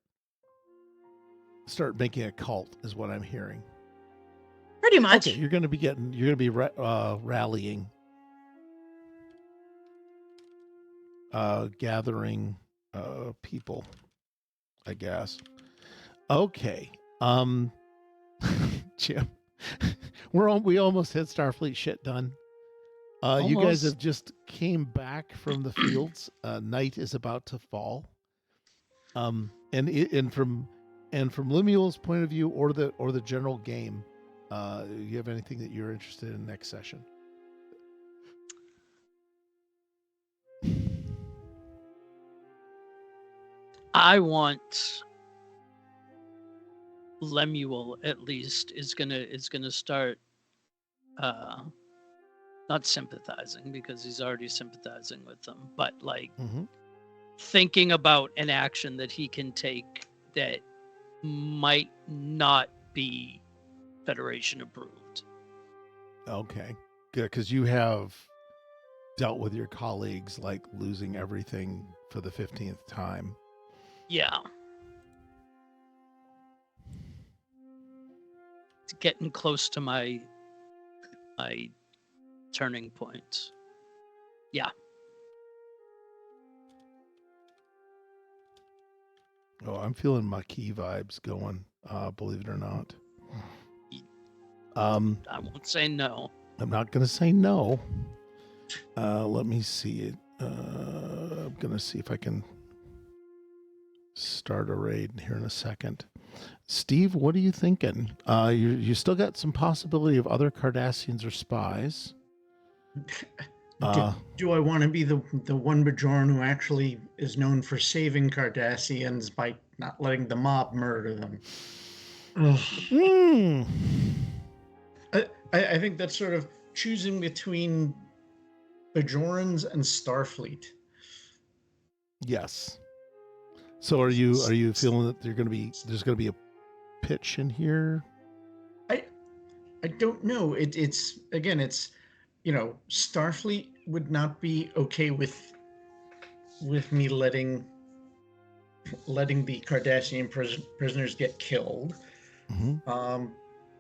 making a cult, is what I'm hearing. Pretty much. Okay, you're gonna be rallying, gathering people, I guess. Okay, Jim, we almost had Starfleet shit done. You guys have just came back from the fields. Night is about to fall. And from Lemuel's point of view, or the general game, you have anything that you're interested in next session? I want Lemuel at least is gonna start not sympathizing, because he's already sympathizing with them, but like thinking about an action that he can take that might not be Federation approved. Okay, good, because you have dealt with your colleagues like losing everything for the 15th time. Yeah. It's getting close to my turning point. Yeah. Oh, I'm feeling Maquis vibes going, believe it or not. I won't say no. I'm not going to say no. Let me see it. I'm going to see if I can start a raid here in a second. Steve, what are you thinking? You still got some possibility of other Cardassians or spies. Do I want to be the one Bajoran who actually is known for saving Cardassians by not letting the mob murder them? Ugh. Mm. I think that's sort of choosing between Bajorans and Starfleet. Yes. So are you feeling that there's gonna be a pitch in here? I don't know. It's Starfleet would not be okay with me letting the Cardassian prisoners get killed. Mm-hmm.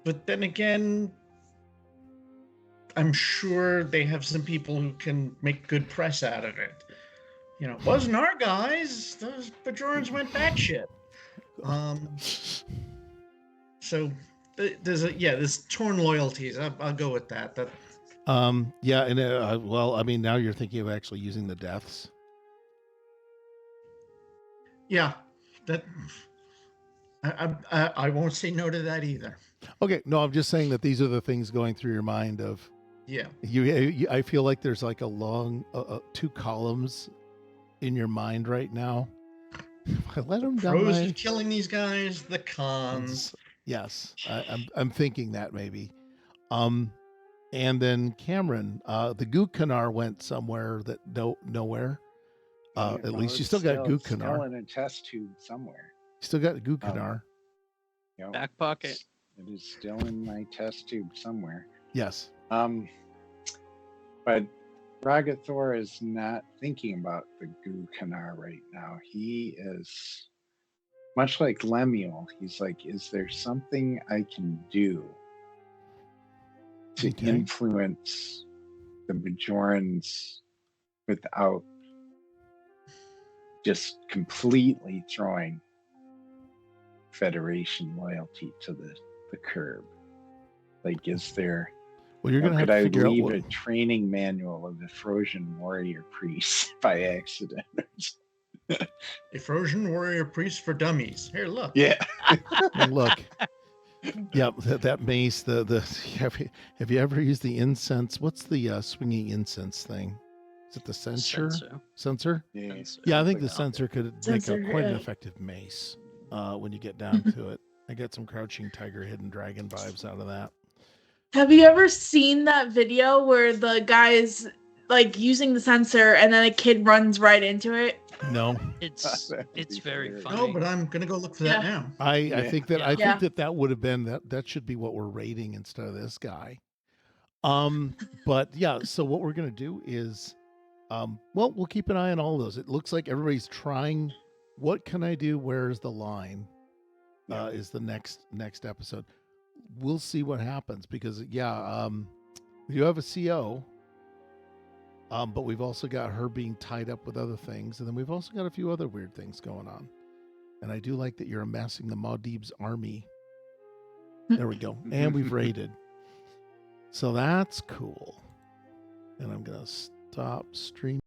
But then again, I'm sure they have some people who can make good press out of it. Wasn't our guys? Those Bajorans went batshit. So there's torn loyalties. I'll go with that. Yeah, and well, I mean, now you're thinking of actually using the deaths. Yeah, that I won't say no to that either. Okay, no, I'm just saying that these are the things going through your mind of. Yeah. I feel like there's like a long 2 columns in your mind right now. If I let them down. Pros of killing these guys, the cons. Yes, I'm thinking that maybe. And then Cameron, the Gukanar went somewhere that nowhere. At least you still got Gukanar. Still in a test tube somewhere. Still got Gukanar. Back pocket. It is still in my test tube somewhere. Yes. But Ragathor is not thinking about the Gukanar right now. He is much like Lemuel. He's like, is there something I can do to influence the Bajorans without just completely throwing Federation loyalty to the curb? Like, is there? Well, you're going to have could to I figure leave out a training manual of the Frosian warrior priest by accident? A Frosian warrior priest for dummies. Here, look. Yeah. Look. Yeah, that mace. Have you ever used the incense? What's the swinging incense thing? Is it the Censer? Yeah. Yeah, I think the Censer could make Censer, quite an yeah. effective mace when you get down to it. I get some Crouching Tiger, Hidden Dragon vibes out of that. Have you ever seen that video where the guy is like using the sensor and then a kid runs right into it? No, It's very funny. No, but I'm gonna go look for that now. I think that Yeah. that would have been that should be what we're rating instead of this guy. But yeah, so what we're gonna do is, well, we'll keep an eye on all of those. It looks like everybody's trying. What can I do? Where's the line? Is the next episode. We'll see what happens because you have a CO. But we've also got her being tied up with other things, and then we've also got a few other weird things going on. And I do like that you're amassing the Maudib's army. There we go. And we've raided. So that's cool. And I'm going to stop streaming.